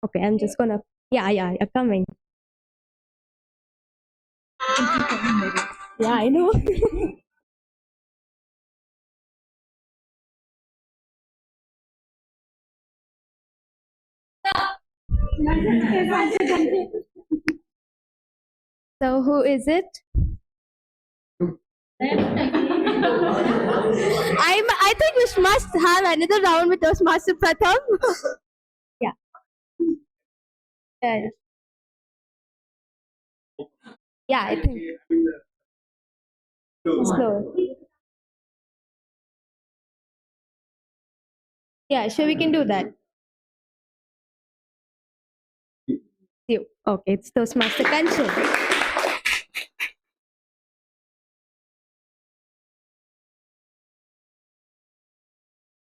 [SPEAKER 14] Okay, I'm just gonna. Yeah, you're coming. Yeah, I know. So who is it? I think we must have another round with Toastmaster Pratham. Yeah. Yeah, I think. Slow. Yeah, sure, we can do that. You. Okay, it's Toastmaster Kanchan.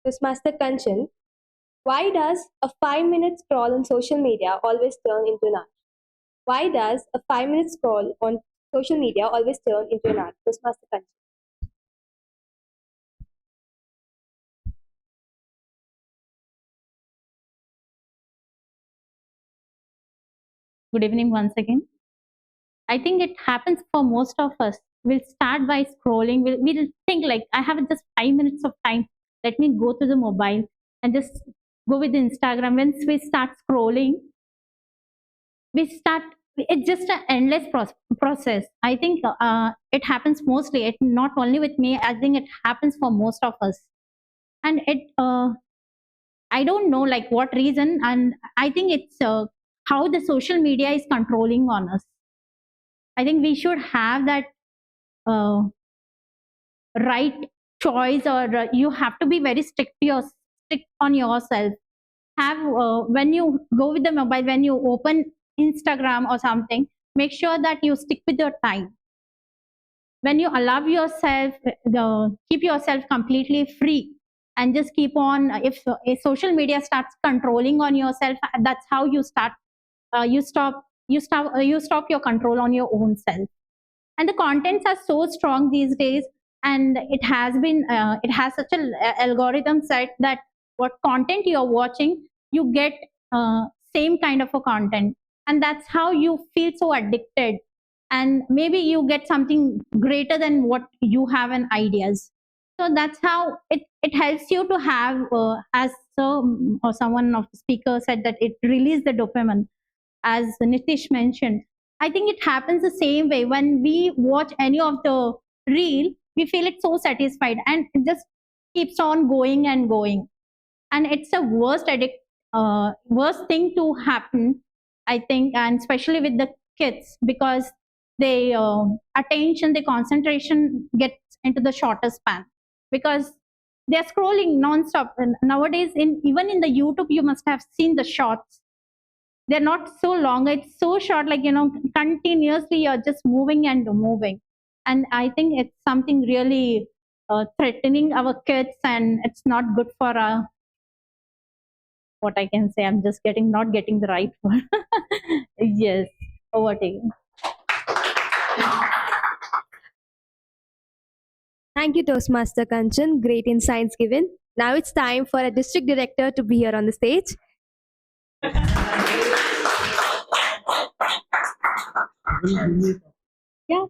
[SPEAKER 14] Toastmaster Kanchan, why does a 5-minute scroll on social media always turn into an hour? Why does a 5-minute scroll on social media always turn into an hour? Toastmaster Kanchan.
[SPEAKER 8] Good evening once again. I think it happens for most of us. We'll start by scrolling. We'll think like, I have just 5 minutes of time. Let me go to the mobile and just go with Instagram. Once we start scrolling, it's just an endless process. I think it happens mostly, not only with me, I think it happens for most of us. And I don't know like what reason, and I think it's how the social media is controlling on us. I think we should have that right choice, or you have to be very strict on yourself. Have when you go with the mobile, when you open Instagram or something, make sure that you stick with your time. When you allow yourself, keep yourself completely free and just keep on. If social media starts controlling on yourself, that's how you start. You stop your control on your own self. And the contents are so strong these days, and it has such an algorithm set that what content you're watching, you get same kind of a content, and that's how you feel so addicted, and maybe you get something greater than what you have in ideas. So that's how it helps you to have as or someone of the speaker said, that it releases the dopamine, as Nitish mentioned. I think it happens the same way when we watch any of the reel, we feel it so satisfied, and it just keeps on going and going. And it's the worst thing to happen, I think, and especially with the kids, because they attention, the concentration gets into the shorter span, because they're scrolling non-stop. And nowadays, even in the YouTube, you must have seen the shorts. They're not so long, it's so short, like, continuously you're just moving and moving. And I think it's something really threatening our kids, and it's not good for what I can say. I'm just not getting the right word. Yes, over to you.
[SPEAKER 14] Thank you, Toastmaster Kanchan. Great insights given. Now it's time for a district director to be here on the stage. Yeah.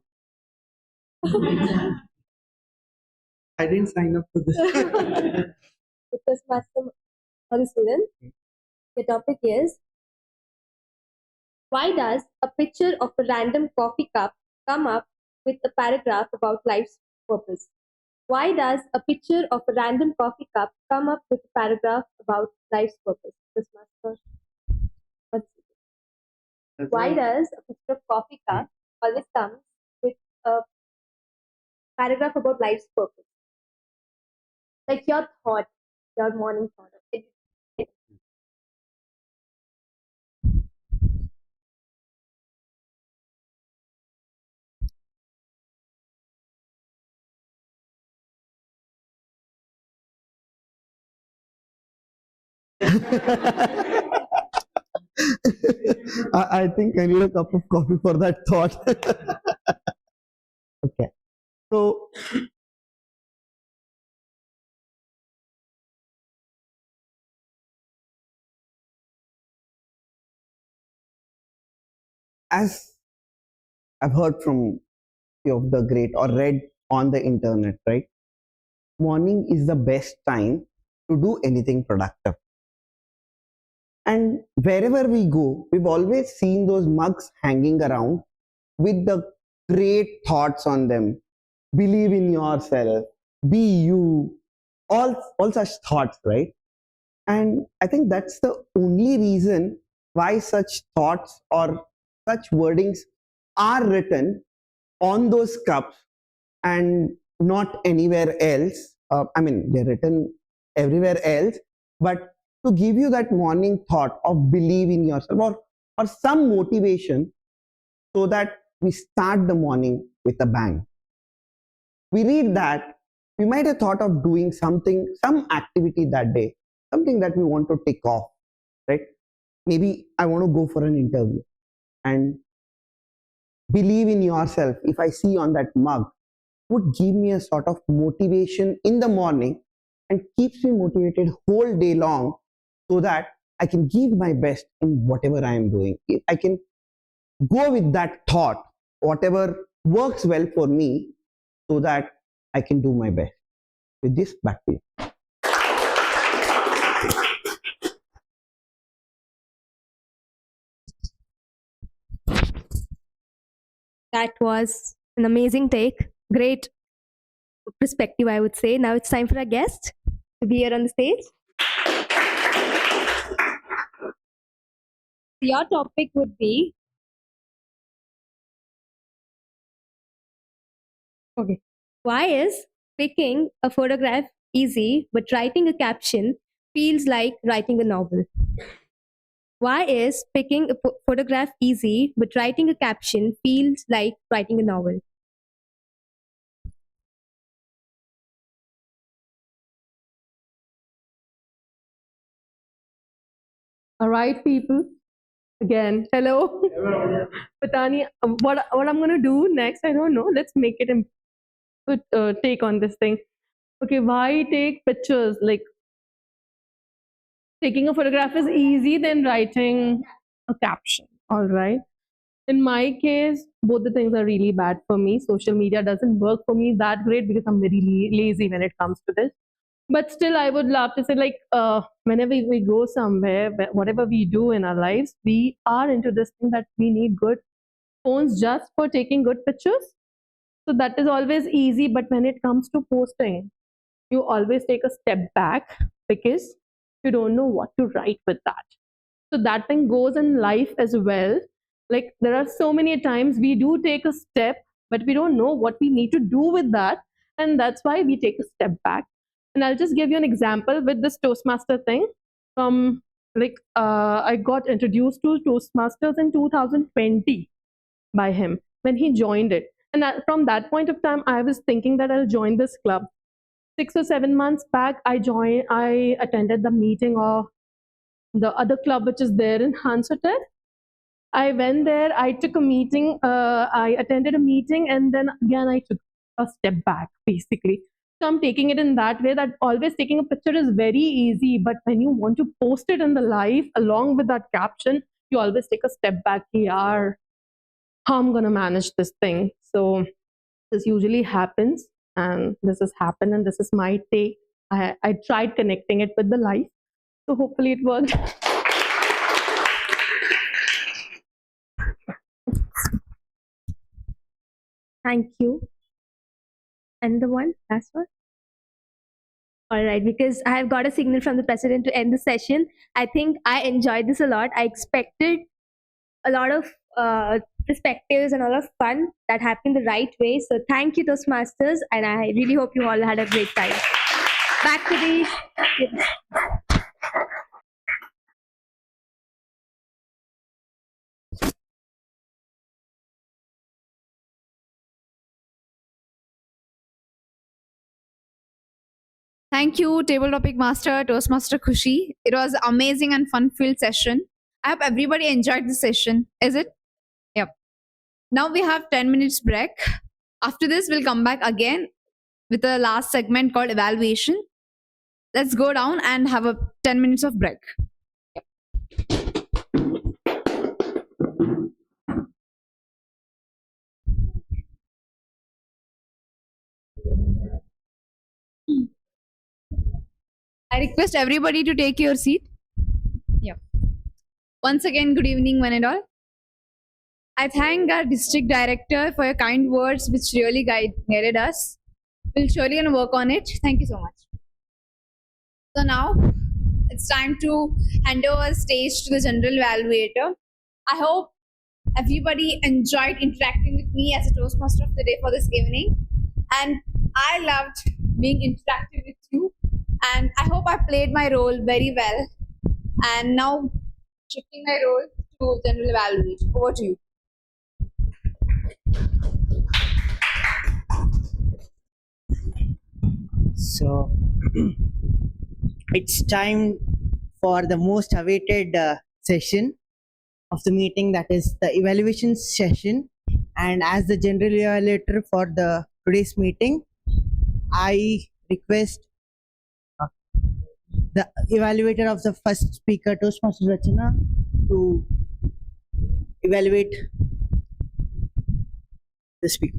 [SPEAKER 10] I didn't sign up for this.
[SPEAKER 14] Toastmaster Mahmadhusen. The topic is, why does a picture of a random coffee cup come up with a paragraph about life's purpose? Why does a picture of a random coffee cup come up with a paragraph about life's purpose? Toastmaster. Why does a picture of coffee cup always comes with a paragraph about life's purpose? Like your thought, your morning thought.
[SPEAKER 10] I think I need a cup of coffee for that thought. Okay. So, as I've heard from few of the great or read on the internet, right? Morning is the best time to do anything productive. And wherever we go, we've always seen those mugs hanging around with the great thoughts on them. Believe in yourself, be you, all such thoughts, right? And I think that's the only reason why such thoughts or such wordings are written on those cups and not anywhere else. I mean, they're written everywhere else, but to give you that morning thought of believe in yourself, or some motivation, so that we start the morning with a bang. We read that, we might have thought of doing something, some activity that day, something that we want to tick off, right? Maybe I want to go for an interview, and believe in yourself, if I see on that mug, would give me a sort of motivation in the morning and keeps me motivated whole day long, so that I can give my best in whatever I am doing. I can go with that thought, whatever works well for me, so that I can do my best. With this, back to you.
[SPEAKER 14] That was an amazing take. Great perspective, I would say. Now it's time for our guest to be here on the stage. Your topic would be, okay, why is picking a photograph easy, but writing a caption feels like writing a novel? Why is picking a photograph easy, but writing a caption feels like writing a novel? All right, people. Again, hello. Patani, what I'm gonna do next, I don't know. Let's make it take on this thing. Okay, why take pictures? Like taking a photograph is easy than writing a caption. All right. In my case, both the things are really bad for me. Social media doesn't work for me that great because I'm very lazy when it comes to this. But still, I would love to say, like, whenever we go somewhere, whatever we do in our lives, we are into this thing that we need good phones just for taking good pictures. So that is always easy. But when it comes to posting, you always take a step back because you don't know what to write with that. So that thing goes in life as well. Like there are so many times we do take a step, but we don't know what we need to do with that. And that's why we take a step back. And I'll just give you an example with this Toastmaster thing. I got introduced to Toastmasters in 2020 by him when he joined it. And from that point of time, I was thinking that I'll join this club. 6 or 7 months back, I attended the meeting of the other club which is there in Hansotet. I went there, I took a meeting, I attended a meeting, and then again I took a step back basically. So I'm taking it in that way that always taking a picture is very easy, but when you want to post it in the live along with that caption, you always take a step back. Yeah, how I'm gonna manage this thing. So this usually happens, and this has happened, and this is my take. I tried connecting it with the live, so hopefully it worked. Thank you. And the last one. All right, because I have got a signal from the president to end the session. I think I enjoyed this a lot. I expected a lot of perspectives and a lot of fun that happened the right way. So thank you, Toastmasters, and I really hope you all had a great time. Back to the.
[SPEAKER 4] Thank you, Table Topic Master, Toastmaster Khushi. It was amazing and fun-filled session. I hope everybody enjoyed the session. Is it? Yep. Now we have 10 minutes break. After this, we'll come back again with the last segment called evaluation. Let's go down and have a 10 minutes of break. I request everybody to take your seat. Yep. Once again, good evening, one and all. I thank our district director for your kind words, which really guided us. We'll surely gonna work on it. Thank you so much. So now it's time to hand over stage to the general evaluator. I hope everybody enjoyed interacting with me as a Toastmaster of the day for this evening, and I loved being interactive with you. And I hope I played my role very well. And now, shifting my role to general evaluation. Over to you.
[SPEAKER 5] So it's time for the most awaited session of the meeting, that is the evaluation session. And as the general evaluator for the today's meeting, I request the evaluator of the first speaker, Toastmaster Rachana, to evaluate the speaker.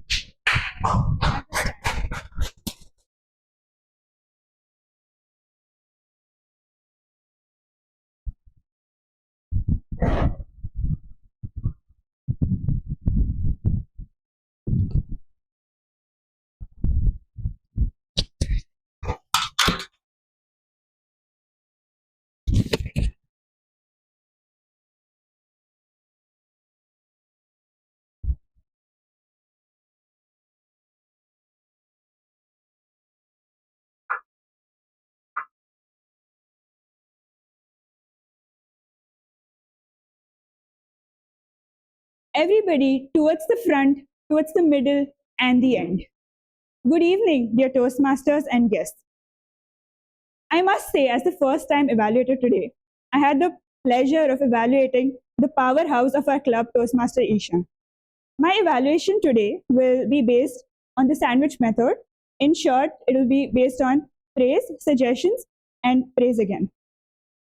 [SPEAKER 15] everybody towards the front, towards the middle, and the end. Good evening, dear Toastmasters and guests. I must say, as the first-time evaluator today, I had the pleasure of evaluating the powerhouse of our club, Toastmaster Ishan. My evaluation today will be based on the sandwich method. In short, it will be based on praise, suggestions, and praise again.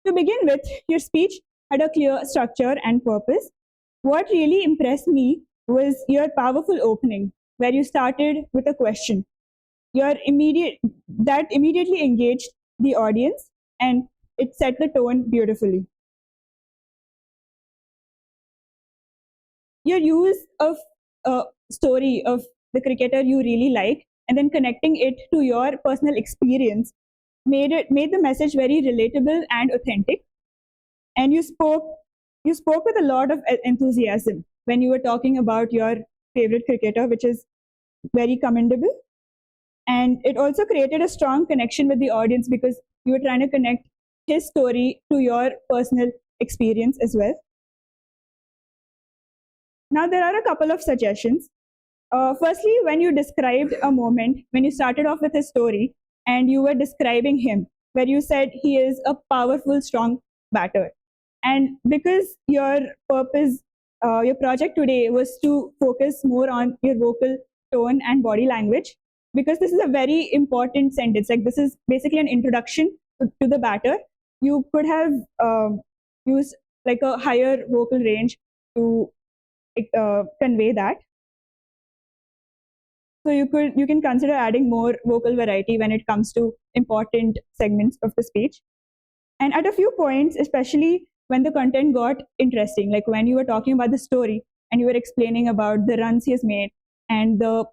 [SPEAKER 15] To begin with, your speech had a clear structure and purpose. What really impressed me was your powerful opening, where you started with a question. That immediately engaged the audience, and it set the tone beautifully. Your use of a story of the cricketer you really like and then connecting it to your personal experience made the message very relatable and authentic. And you spoke with a lot of enthusiasm when you were talking about your favorite cricketer, which is very commendable. And it also created a strong connection with the audience because you were trying to connect his story to your personal experience as well. Now, there are a couple of suggestions. Firstly, when you described a moment, when you started off with his story and you were describing him, where you said he is a powerful, strong batter. And because your purpose, your project today was to focus more on your vocal tone and body language, because this is a very important sentence. Like, this is basically an introduction to the batter. You could have used like a higher vocal range to convey that. So you can consider adding more vocal variety when it comes to important segments of the speech. And at a few points, especially when the content got interesting, like when you were talking about the story and you were explaining about the runs he has made and the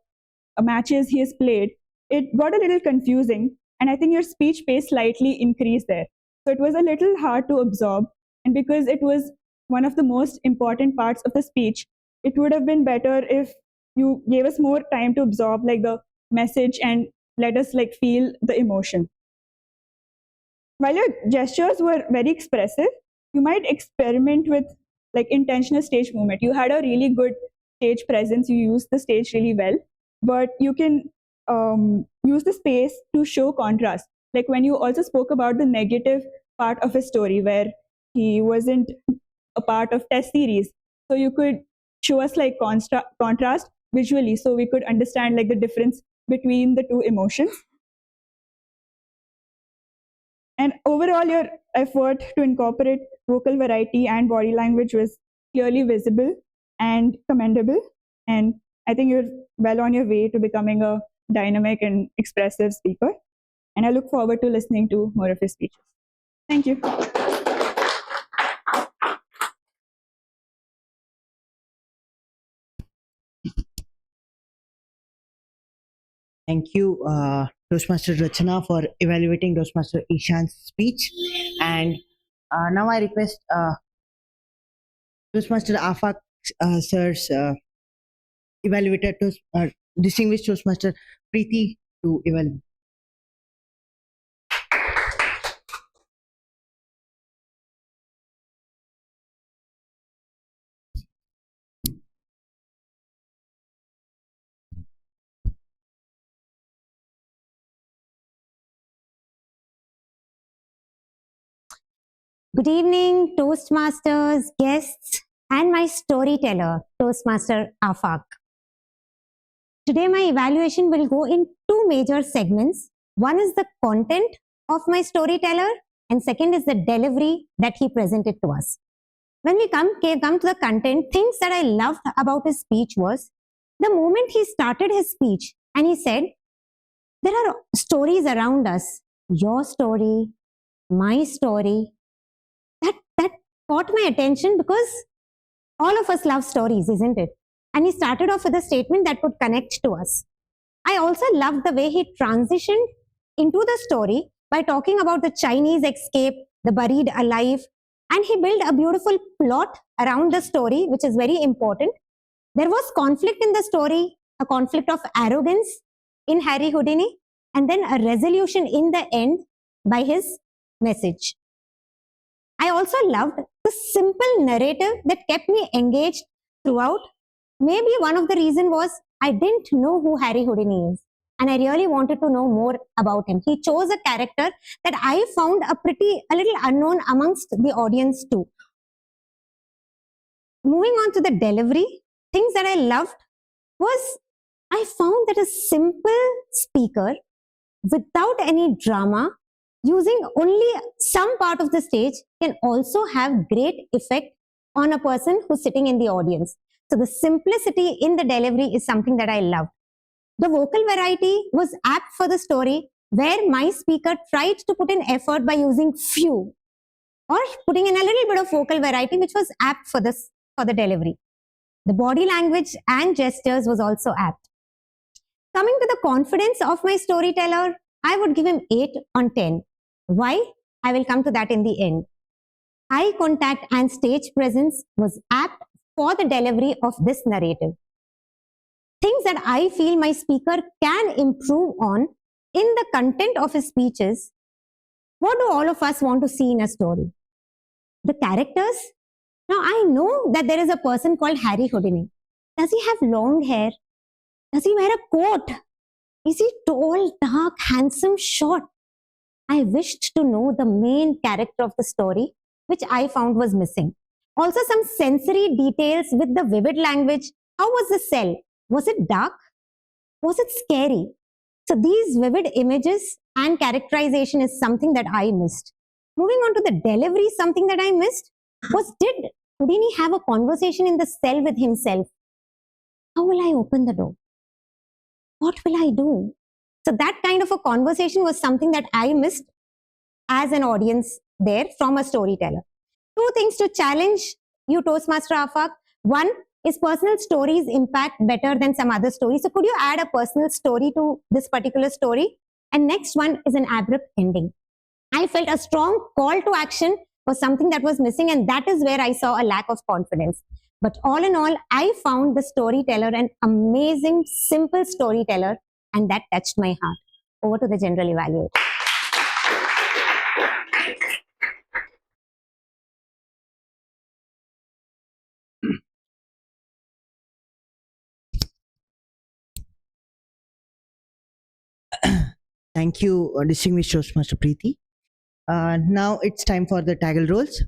[SPEAKER 15] matches he has played, it got a little confusing. And I think your speech pace slightly increased there. So it was a little hard to absorb. And because it was one of the most important parts of the speech, it would have been better if you gave us more time to absorb like the message and let us like feel the emotion. While your gestures were very expressive, you might experiment with like intentional stage movement. You had a really good stage presence. You used the stage really well, but you can use the space to show contrast. Like when you also spoke about the negative part of his story where he wasn't a part of test series. So you could show us like contrast visually so we could understand like the difference between the two emotions. And overall, your effort to incorporate vocal variety and body language was clearly visible and commendable. And I think you're well on your way to becoming a dynamic and expressive speaker. And I look forward to listening to more of your speeches. Thank you.
[SPEAKER 5] Thank you, Toastmaster Rachana, for evaluating Toastmaster Ishan's speech. And now I request Toastmaster Afaq sir's evaluator, distinguished Toastmaster Preeti, to evaluate.
[SPEAKER 16] Good evening, Toastmasters, guests, and my storyteller, Toastmaster Afaq. Today, my evaluation will go in two major segments. One is the content of my storyteller, and second is the delivery that he presented to us. When we come to the content, things that I loved about his speech was the moment he started his speech and he said, there are stories around us, your story, my story. That caught my attention because all of us love stories, isn't it? And he started off with a statement that would connect to us. I also loved the way he transitioned into the story by talking about the Chinese escape, the buried alive, and he built a beautiful plot around the story, which is very important. There was conflict in the story, a conflict of arrogance in Harry Houdini, and then a resolution in the end by his message. I also loved the simple narrative that kept me engaged throughout. Maybe one of the reason was I didn't know who Harry Houdini is, and I really wanted to know more about him. He chose a character that I found a little unknown amongst the audience too. Moving on to the delivery, things that I loved was I found that a simple speaker without any drama, using only some part of the stage, can also have great effect on a person who's sitting in the audience. So the simplicity in the delivery is something that I loved. The vocal variety was apt for the story, where my speaker tried to put in effort by using few or putting in a little bit of vocal variety, which was apt for the delivery. The body language and gestures was also apt. Coming to the confidence of my storyteller, I would give him 8 on 10. Why? I will come to that in the end. Eye contact and stage presence was apt for the delivery of this narrative. Things that I feel my speaker can improve on in the content of his speeches. What do all of us want to see in a story? The characters. Now I know that there is a person called Harry Houdini. Does he have long hair? Does he wear a coat? Is he tall, dark, handsome, short? I wished to know the main character of the story, which I found was missing. Also some sensory details with the vivid language. How was the cell? Was it dark? Was it scary? So these vivid images and characterization is something that I missed. Moving on to the delivery, something that I missed was, did Houdini have a conversation in the cell with himself? How will I open the door? What will I do? So that kind of a conversation was something that I missed as an audience there from a storyteller. 2 things to challenge you, Toastmaster Afaq. One is personal stories impact better than some other stories. So could you add a personal story to this particular story? And next one is an abrupt ending. I felt a strong call to action was something that was missing, and that is where I saw a lack of confidence. But all in all, I found the storyteller an amazing, simple storyteller, and that touched my heart. Over to the general evaluator.
[SPEAKER 5] Thank you, distinguished Toastmaster Preeti. Now it's time for the TAGL roles.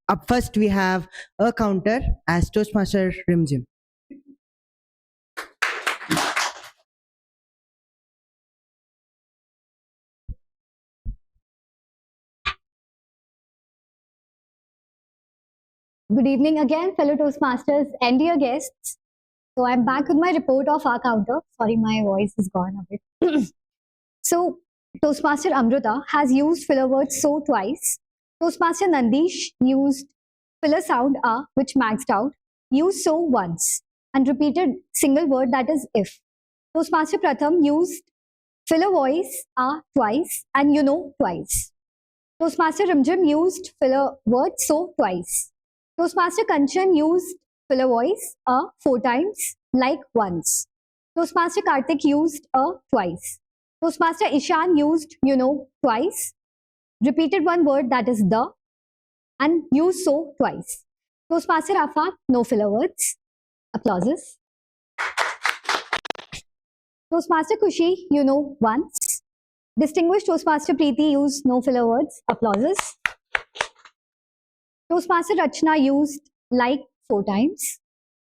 [SPEAKER 5] Up first, we have a counter as Toastmaster Rimjim.
[SPEAKER 7] Good evening again, fellow Toastmasters and dear guests. So I'm back with my report of our counter. Sorry, my voice is gone a bit. So Toastmaster Amrutha has used filler word so twice. Toastmaster Nandeesh used filler sound which maxed out, used so once, and repeated single word, that is if. Toastmaster Pratham used filler voice twice and twice. Toastmaster Rimjim used filler word so twice. Toastmaster Kanchan used filler voice 4 times, like once. Toastmaster Karthik used twice. Toastmaster Ishan used twice, repeated one word, that is the, and used so twice. Toastmaster Afaq, no filler words. Applauses. Toastmaster Khushi, once. Distinguished Toastmaster Preeti used no filler words. Applauses. Toastmaster Rachna used like 4 times.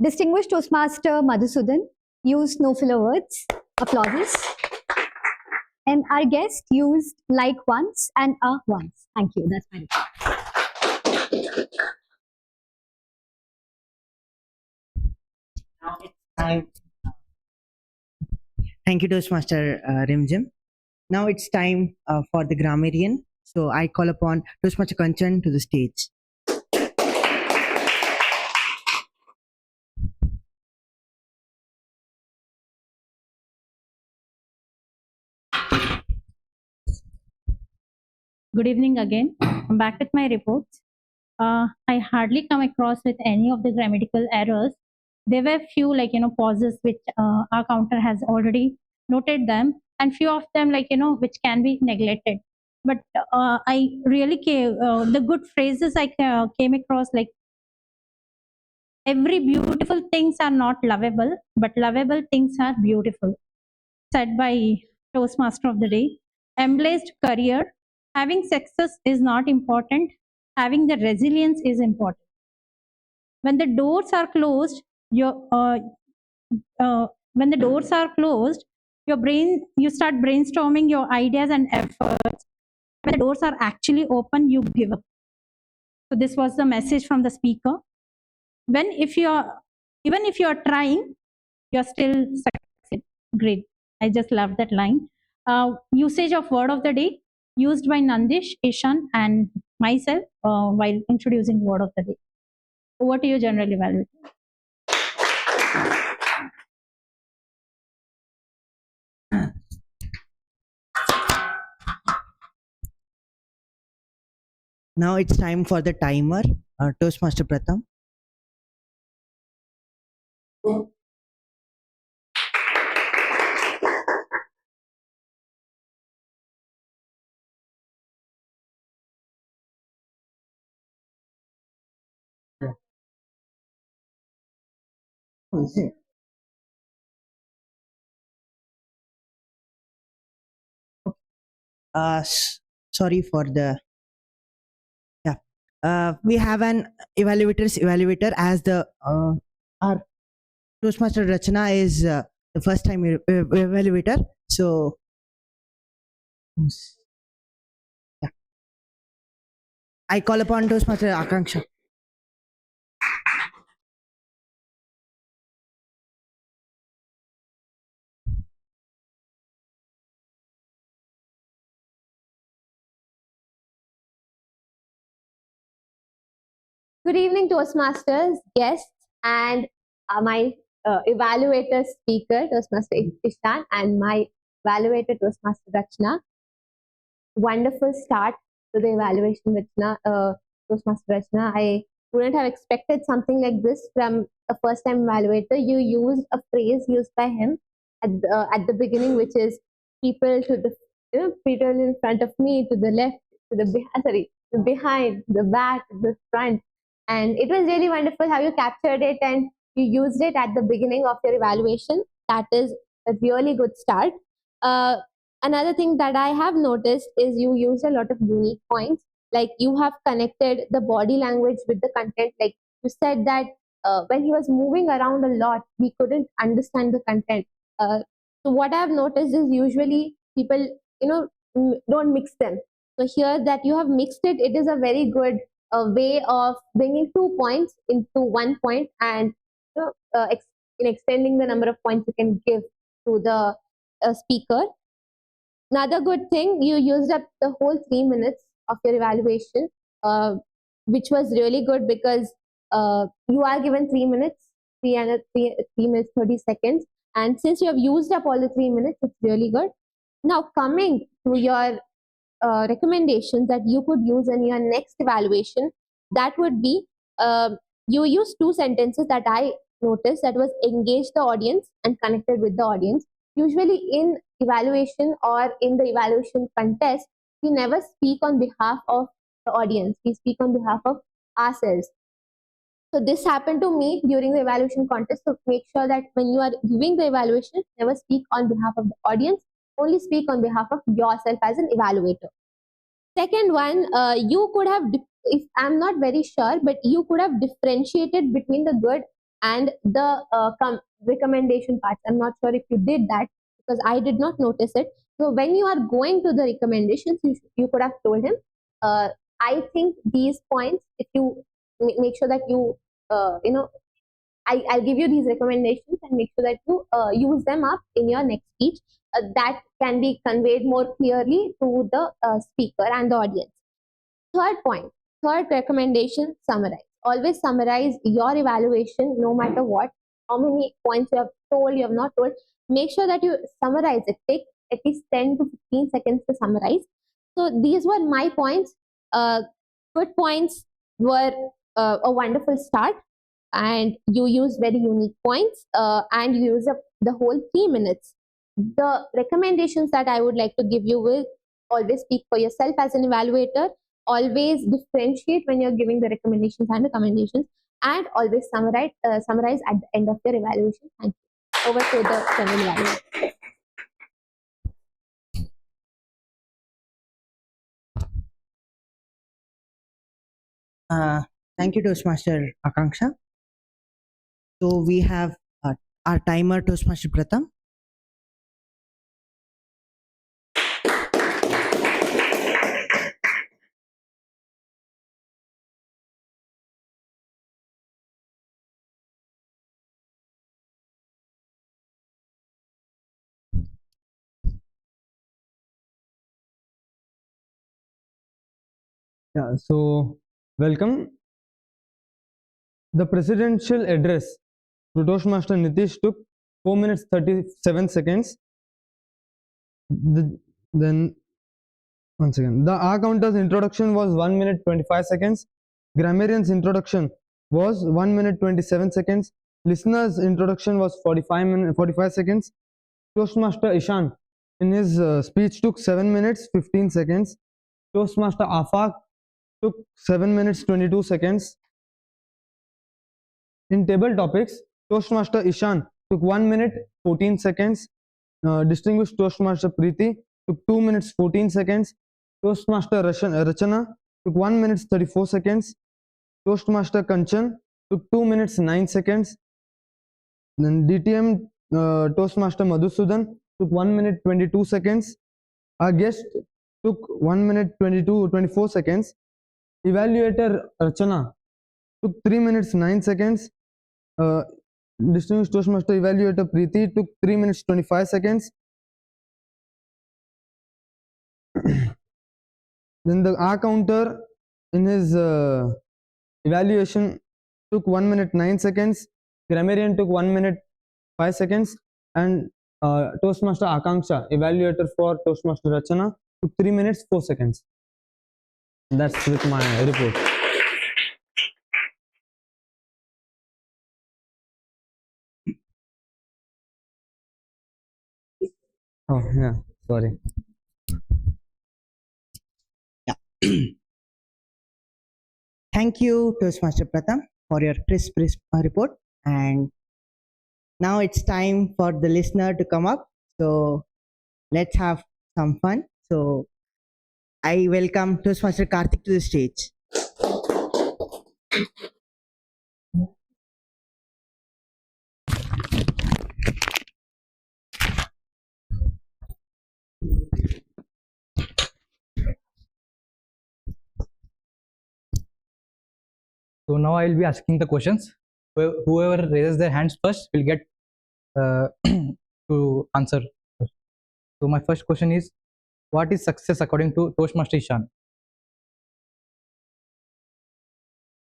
[SPEAKER 7] Distinguished Toastmaster Mahmadhusen used no filler words. Applauses. And our guest used like once and once. Thank you. That's my report.
[SPEAKER 5] Now it's time. Thank you, Toastmaster Rimjim. Now it's time for the grammarian. So I call upon Toastmaster Kanchan to the stage.
[SPEAKER 8] Good evening again. I'm back with my reports. I hardly come across with any of the grammatical errors. There were few pauses which our counter has already noted them, and few of them which can be neglected. But I really came, the good phrases I came across, like every beautiful things are not lovable, but lovable things are beautiful. Said by Toastmaster of the Day. Embraced career. Having success is not important. Having the resilience is important. When the doors are closed, when the doors are closed, you start brainstorming your ideas and efforts. When the doors are actually open, you give up. So this was the message from the speaker. Even if you're trying, you're still succeed. Great. I just love that line. Usage of word of the day used by Nandeesh, Ishan, and myself while introducing word of the day. Over to you, General Evaluator.
[SPEAKER 5] Now it's time for the timer. Toastmaster Pratham. Sorry for the we have an evaluator as the our Toastmaster Rachna is the first time evaluator. So yeah. I call upon Toastmaster Akanksha.
[SPEAKER 14] Good evening, Toastmasters, guests, and my evaluator speaker, Toastmaster Ishan, and my evaluator, Toastmaster Rachna. Wonderful start to the evaluation, Toastmaster Rachna. I wouldn't have expected something like this from a first-time evaluator. You used a phrase used by him at the beginning, which is people to the people in front of me, to the left, to the behind, the back, the front. And it was really wonderful how you captured it and you used it at the beginning of your evaluation. That is a really good start. Another thing that I have noticed is you use a lot of unique points. Like you have connected the body language with the content. Like you said that when he was moving around a lot, we couldn't understand the content. So what I've noticed is usually people, don't mix them. So here that you have mixed it, it is a very good way of bringing 2 points into 1 point and in extending the number of points you can give to the speaker. Another good thing, you used up the whole 3 minutes of your evaluation, which was really good because you are given 3 minutes, 3 minutes, 30 seconds. And since you have used up all the 3 minutes, it's really good. Now coming to your recommendations that you could use in your next evaluation, that would be you use 2 sentences that I noticed, that was engage the audience and connected with the audience. Usually in evaluation or in the evaluation contest, we never speak on behalf of the audience, we speak on behalf of ourselves. So this happened to me during the evaluation contest. So make sure that when you are giving the evaluation, never speak on behalf of the audience, only speak on behalf of yourself as an evaluator. Second one, you could have, if I'm not very sure, but you could have differentiated between the good and the recommendation parts. I'm not sure if you did that because I did not notice it. So when you are going to the recommendations, you could have told him, I think these points, if you make sure that you, I'll give you these recommendations and make sure that you use them up in your next speech. That can be conveyed more clearly to the speaker and the audience. Third point, third recommendation, summarize. Always summarize your evaluation, no matter what, how many points you have told, you have not told. Make sure that you summarize it. Take at least 10 to 15 seconds to summarize. So these were my points. Good points were a wonderful start, and you use very unique points, and you use up the whole 3 minutes. The recommendations that I would like to give you will always speak for yourself as an evaluator. Always differentiate when you're giving the recommendations and recommendations. and always summarize at the end of your evaluation. Thank you. Over to the general evaluation.
[SPEAKER 5] Thank you, Toastmaster Akanksha. So we have our timer, Toastmaster Pratham.
[SPEAKER 6] Yeah, so welcome. The presidential address to Toastmaster Nitish took 4 minutes 37 seconds. Then, once again, the R counter's introduction was 1 minute 25 seconds. Grammarian's introduction was 1 minute 27 seconds. Listener's introduction was 45 seconds. Toastmaster Ishan in his speech took 7 minutes 15 seconds. Toastmaster Afaq took 7 minutes 22 seconds. In table topics, Toastmaster Ishan took 1 minute 14 seconds. Distinguished Toastmaster Preeti took 2 minutes 14 seconds. Toastmaster Rachana took 1 minute 34 seconds. Toastmaster Kanchan took 2 minutes 9 seconds. Then DTM Toastmaster Mahmadhusen took 1 minute 22 seconds. Our guest took 1 minute 24 seconds. Evaluator Rachana took 3 minutes 9 seconds. Distinguished Toastmaster Evaluator Preeti took 3 minutes 25 seconds. Then the R counter in his evaluation took 1 minute 9 seconds. Grammarian took 1 minute 5 seconds. And Toastmaster Akanksha, evaluator for Toastmaster Rachana, took 3 minutes 4 seconds. That's with my report. Oh, yeah, sorry.
[SPEAKER 5] Thank you, Toastmaster Pratham, for your crisp report. And now it's time for the listener to come up. So let's have some fun. So I welcome Toastmaster Karthik to the stage.
[SPEAKER 9] So now I will be asking the questions. Whoever raises their hands first will get to answer. So my first question is, what is success according to Toastmaster Ishan?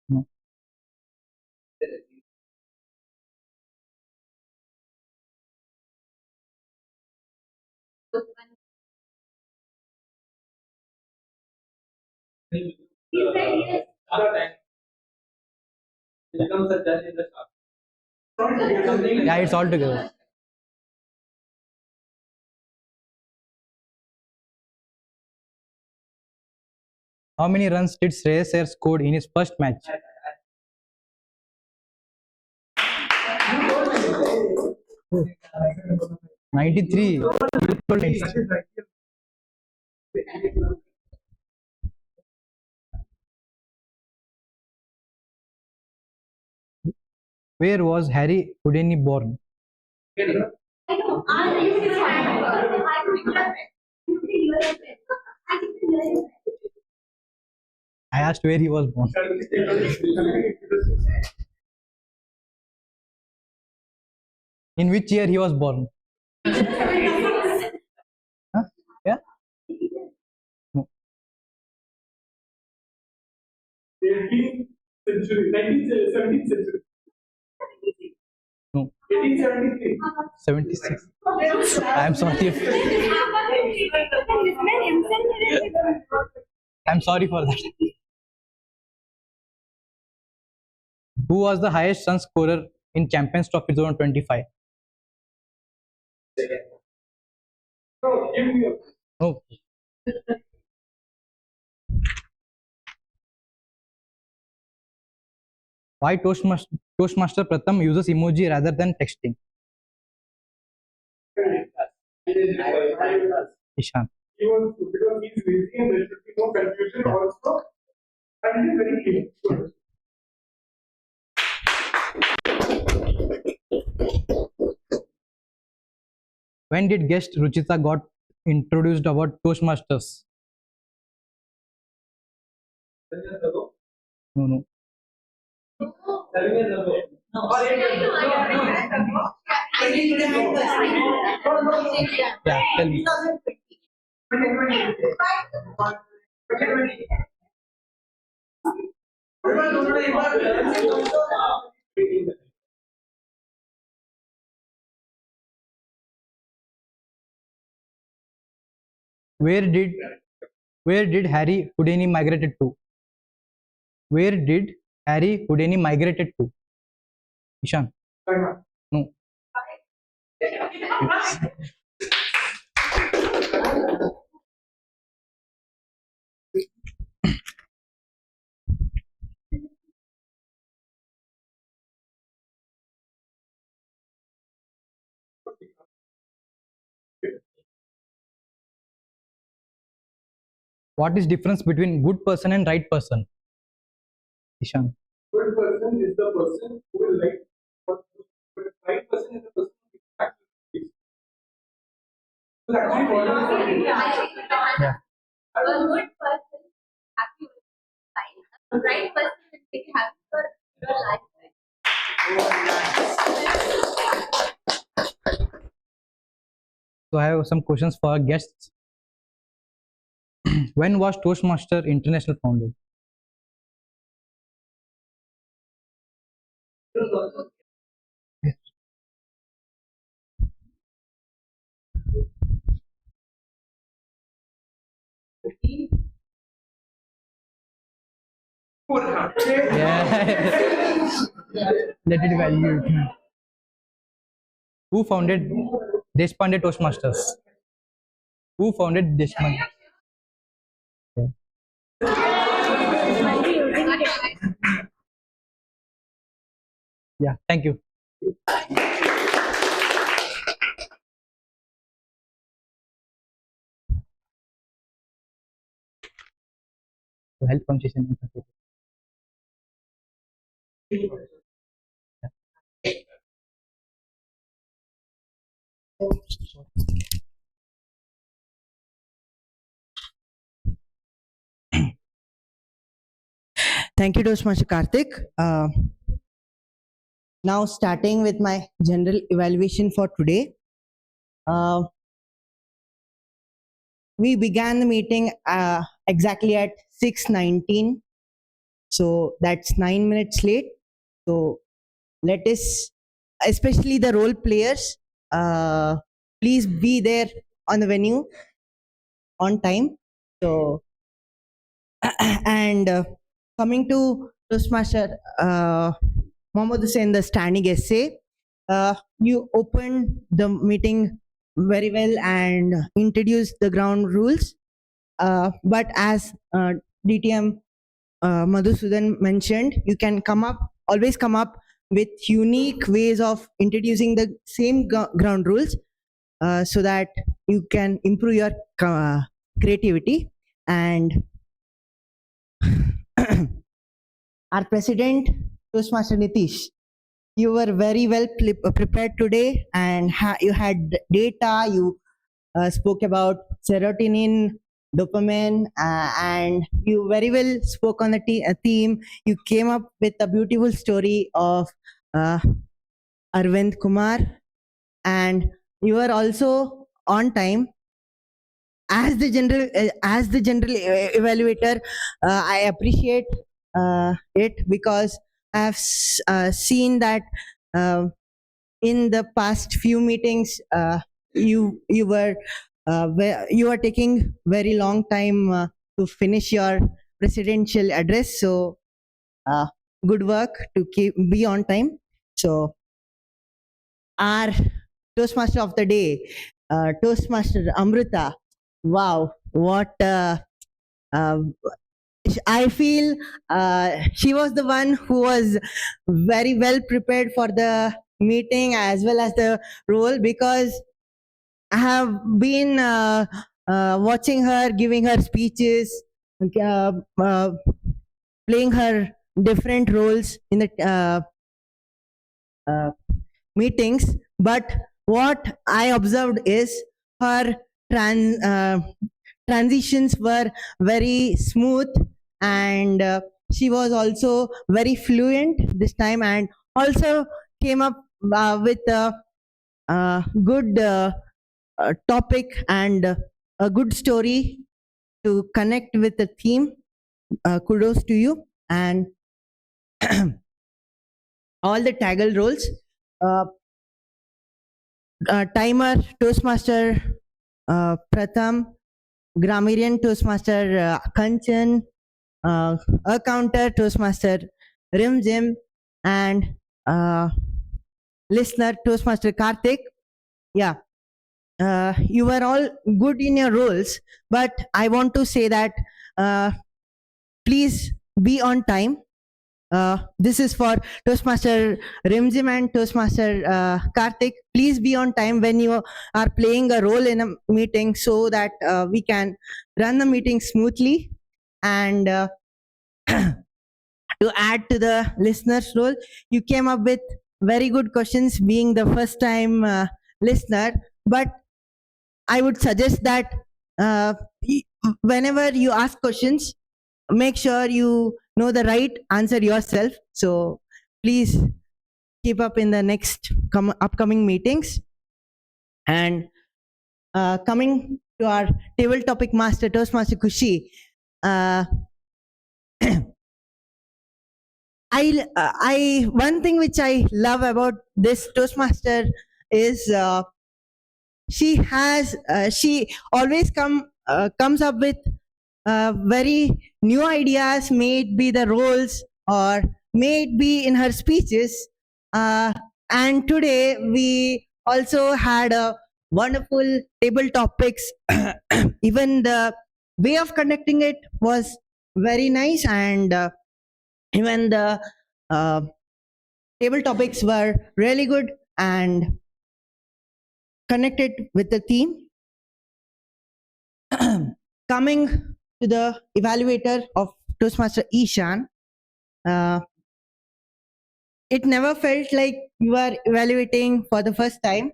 [SPEAKER 9] No. Yeah, it's all together. How many runs did Shreyas Iyer scored in his first match? Oh, 93. Where was Harry Houdini born? I asked where he was born. In which year he was born? Huh? Yeah? No.
[SPEAKER 12] 18th century, 17th century.
[SPEAKER 9] No.
[SPEAKER 12] 1873.
[SPEAKER 9] 76. I'm sorry. I'm sorry for that. Who was the highest run scorer in Champions Trophy 2025? Oh. Why Toastmaster Pratham uses emoji rather than texting? Ishan.
[SPEAKER 12] He was because he's lazy and there should be no confusion also. And he's very clean.
[SPEAKER 9] When did guest Ruchita got introduced about Toastmasters? No. Yeah, tell me. Where did Harry Houdini migrated to? Where did Harry Houdini migrated to? Ishan. No. What is difference between good person and right person? Ishan.
[SPEAKER 12] Good person is the person who will like what but right person is the person who actually follows.
[SPEAKER 9] Yeah.
[SPEAKER 3] A good person happy with life. A right person will be happy for your life.
[SPEAKER 9] So I have some questions for our guests. When was Toastmaster International founded? Yeah. Let it value. Who founded Deshpande Toastmasters? Who founded Deshpande? Yeah, thank you. Health conscious and empathetic.
[SPEAKER 5] Thank you, Toastmaster Karthik. Now starting with my general evaluation for today. We began the meeting exactly at 6:19. So that's 9 minutes late. So let us, especially the role players, please be there on the venue on time. So, and coming to Toastmaster Mahmadhusen, the standing essay, you opened the meeting very well and introduced the ground rules. But as DTM Madhusudan mentioned, you can always come up with unique ways of introducing the same ground rules so that you can improve your creativity. And our president, Toastmaster Nitish, you were very well prepared today, and you had data, you spoke about serotonin, dopamine, and you very well spoke on the theme. You came up with a beautiful story of Arvind Kumar, and you were also on time. As the general evaluator, I appreciate it because I have seen that in the past few meetings you were taking very long time to finish your presidential address. So good work to be on time. So our Toastmaster of the day, Toastmaster Amrutha. Wow, what I feel she was the one who was very well prepared for the meeting as well as the role, because I have been watching her, giving her speeches, uh, uh, playing her different roles in the meetings. But what I observed is her transitions were very smooth, and she was also very fluent this time, and also came up with a good topic and a good story to connect with the theme. Kudos to you and all the TAGL roles. Timer, Toastmaster Pratham, Grammarian Toastmaster Kanchan, Accounter Toastmaster Rimjim, and listener Toastmaster Karthik. Yeah, you were all good in your roles, but I want to say that please be on time. This is for Toastmaster Rimjim and Toastmaster Karthik. Please be on time when you are playing a role in a meeting, so that we can run the meeting smoothly. And to add to the listener's role, you came up with very good questions, being the first time listener. But I would suggest that whenever you ask questions, make sure you know the right answer yourself. So please keep up in the next upcoming meetings. And coming to our table topic master, Toastmaster Khushi. One thing which I love about this Toastmaster is she always comes up with very new ideas, may it be the roles or may it be in her speeches. And today we also had a wonderful table topics. Even the way of conducting it was very nice, and even the table topics were really good and connected with the theme. Coming to the evaluator of Toastmaster Ishan, it never felt like you were evaluating for the first time.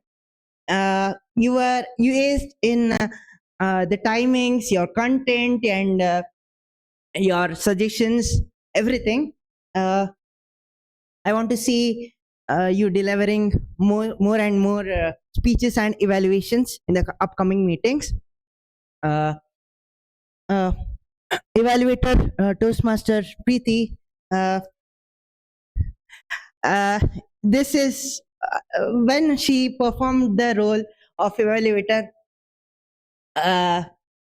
[SPEAKER 5] You aced in the timings, your content, and your suggestions, everything. I want to see you delivering more and more speeches and evaluations in the upcoming meetings. Evaluator Toastmaster Preeti, this is when she performed the role of evaluator.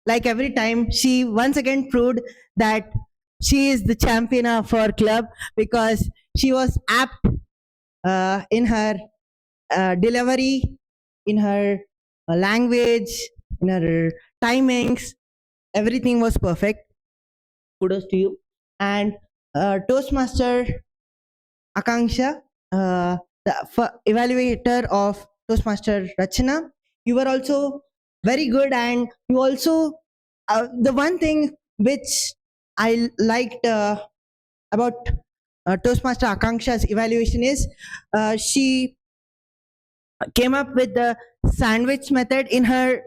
[SPEAKER 5] Like every time, she once again proved that she is the champion of our club, because she was apt in her delivery, in her language, in her timings. Everything was perfect. Kudos to you. And Toastmaster Akanksha, the evaluator of Toastmaster Rachana, you were also very good, and you also the one thing which I liked about Toastmaster Akanksha's evaluation is she came up with the sandwich method in her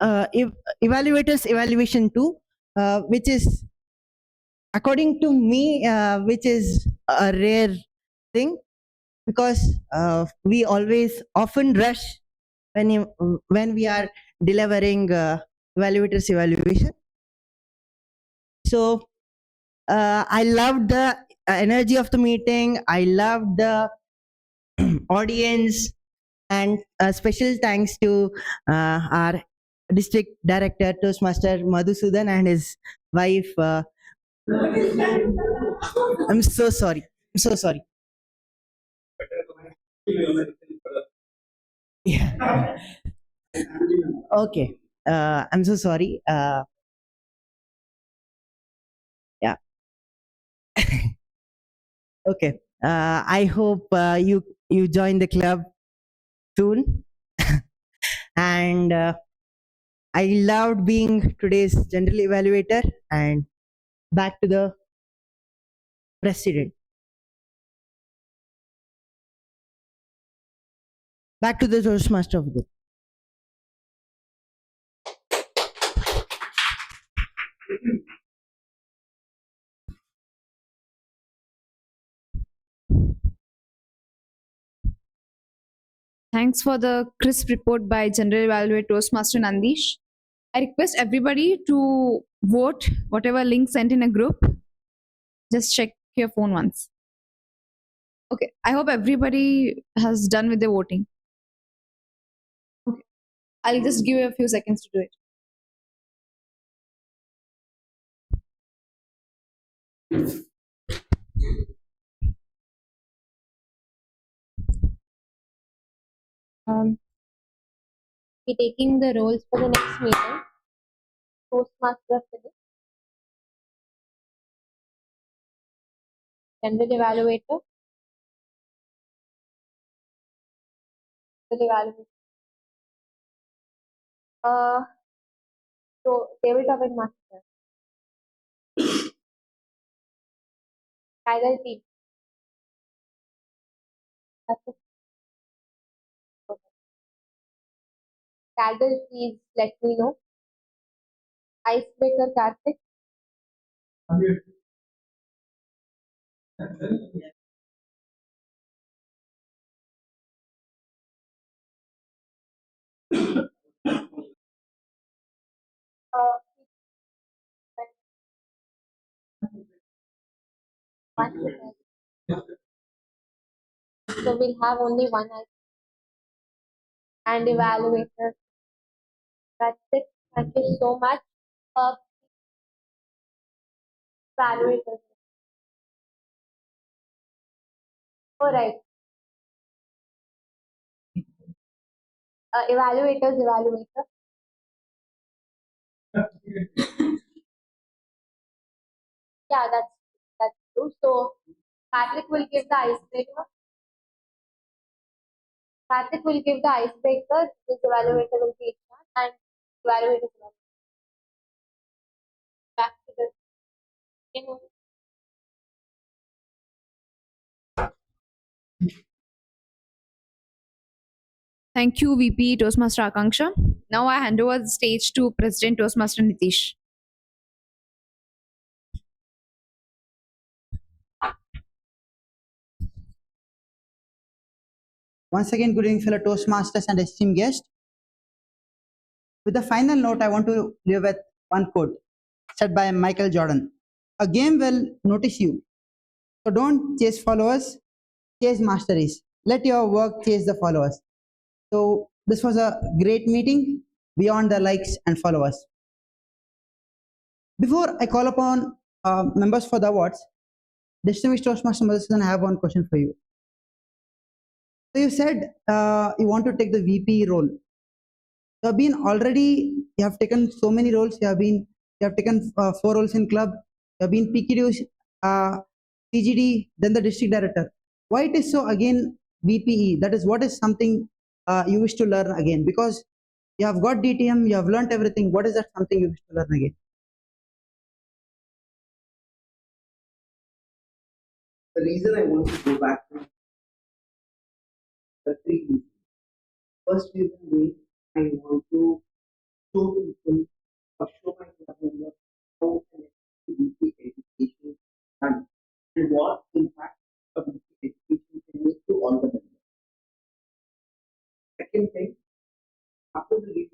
[SPEAKER 5] evaluator's evaluation too, which is, according to me, which is a rare thing, because we often rush when we are delivering evaluator's evaluation. So I loved the energy of the meeting. I loved the audience, and special thanks to our district director Toastmaster Mahmadhusen and his wife. I'm so sorry. I'm so sorry. Yeah. Okay. I'm so sorry. Yeah. Okay. I hope you join the club soon. And I loved being today's general evaluator. And back to the president. Back to the Toastmaster of the group.
[SPEAKER 4] Thanks for the crisp report by General Evaluator Toastmaster Nandeesh. I request everybody to vote whatever link sent in a group. Just check your phone once. Okay, I hope everybody has done with the voting. Okay, I'll just give you a few seconds to do it.
[SPEAKER 14] Be taking the roles for the next meeting. Toastmaster Philip, General Evaluator, General Evaluator. So table topic master. TAGL team. That's it. Okay. TAGL, please let me know. Icebreaker Karthik. Uh, one. So we'll have only one and evaluator. That's it. Thank you so much. Evaluators. All right. Evaluator. Yeah, that's true. So Patrick will give the icebreaker. Patrick will give the icebreaker. This evaluator will be Ishan and evaluator will back to the team.
[SPEAKER 4] Thank you, VP Toastmaster Akanksha. Now I hand over the stage to President Toastmaster Nitish.
[SPEAKER 2] Once again, good evening, fellow Toastmasters and esteemed guests. With the final note, I want to leave with one quote said by Michael Jordan. A game will notice you. So don't chase followers, chase masteries. Let your work chase the followers. So this was a great meeting beyond the likes and followers. Before I call upon members for the awards, distinguished Toastmaster Mahmadhusen, I have one question for you. So you said you want to take the VP role. You have taken so many roles. You have taken 4 roles in club. You have been PQD, CGD, then the district director. Why it is so again VPE? That is what is something you wish to learn again? Because you have got DTM, you have learnt everything. What is that something you wish to learn again?
[SPEAKER 10] The reason I want to go back to the 3 reasons. First reason being I want to show people or show my club members how an VP education done and what impact a VP education can make to all the members. Second thing, after the VP,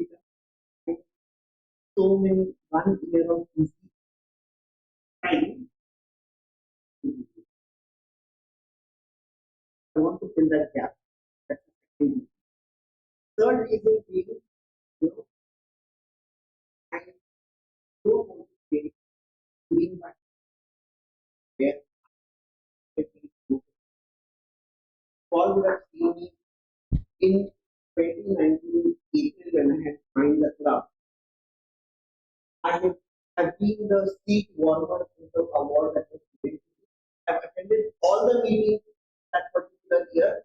[SPEAKER 10] so many 1 year of easy time. I want to fill that gap. That's the second reason. Third reason being, I don't want to get doing that where Paul would have seen me in 2019 April when I had joined the club. I have been the seat warmer in the award that was given to me.
[SPEAKER 2] I've attended all the meetings that particular year,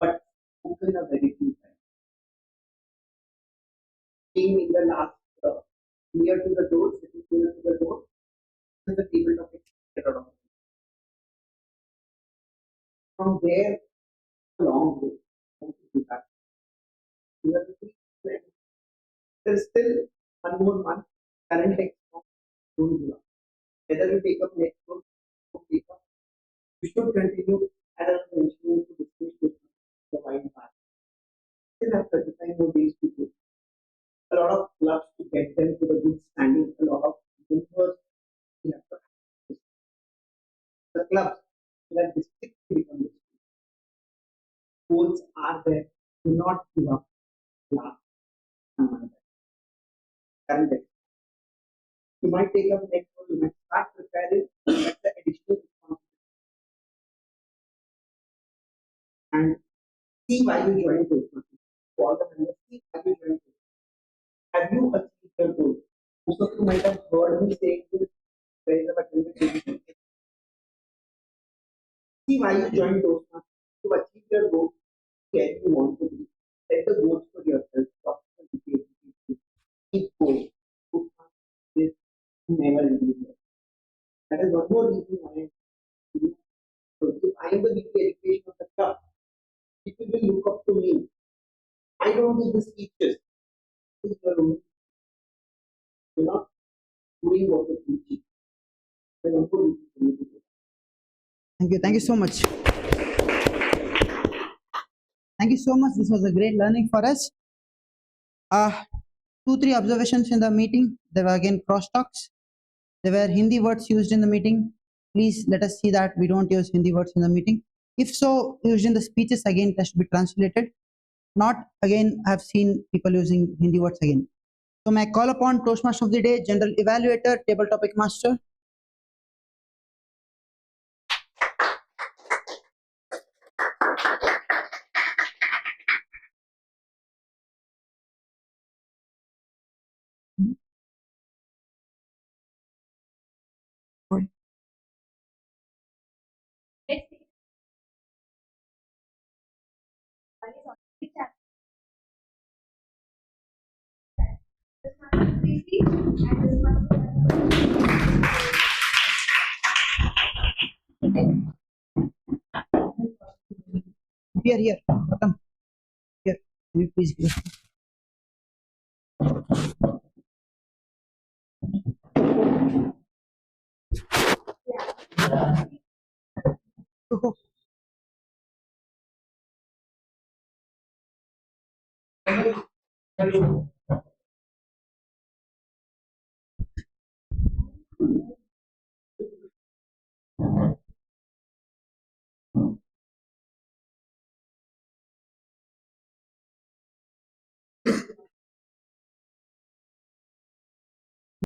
[SPEAKER 2] but spoken a very few times. Being in the last near to the door, sitting near to the door, with the table topic get out of it. From there, a long way. How to do that? We have to keep playing. There is still one more month. Current exam, don't give up. Whether you take up next book or paper, you should continue, as I was mentioning, to discuss with the wide path. Still have 35 more days to go. A lot of clubs to get them to the good standing, a lot of members we have to access. The clubs that district become district. Goals are there. Do not give up. Last month. Current exam. You might take up next one, you might start preparing, that's the additional responsibility. And see why you joined Toastmasters. For all the members, see why you joined Toastmasters. Have you achieved your goal? Most of you might have heard me saying this, there is a attended. See why you joined Toastmasters. To achieve your goal, where you want to be. Set the goals for yourself. Keep going. Toastmasters is never ending. That is one more reason why so if I am the VP education of the club, people will look up to me. I don't do the speeches. You're not doing what you're teaching. Thank you. Thank you so much. Thank you so much. This was a great learning for us. 2-3 observations in the meeting. There were again cross talks. There were Hindi words used in the meeting. Please let us see that we don't use Hindi words in the meeting. If so, used in the speeches again, that should be translated. Not again, I have seen people using Hindi words again. So may I call upon Toastmaster of the Day, General Evaluator, Table Topic Master. Here, come. Here, can you please give?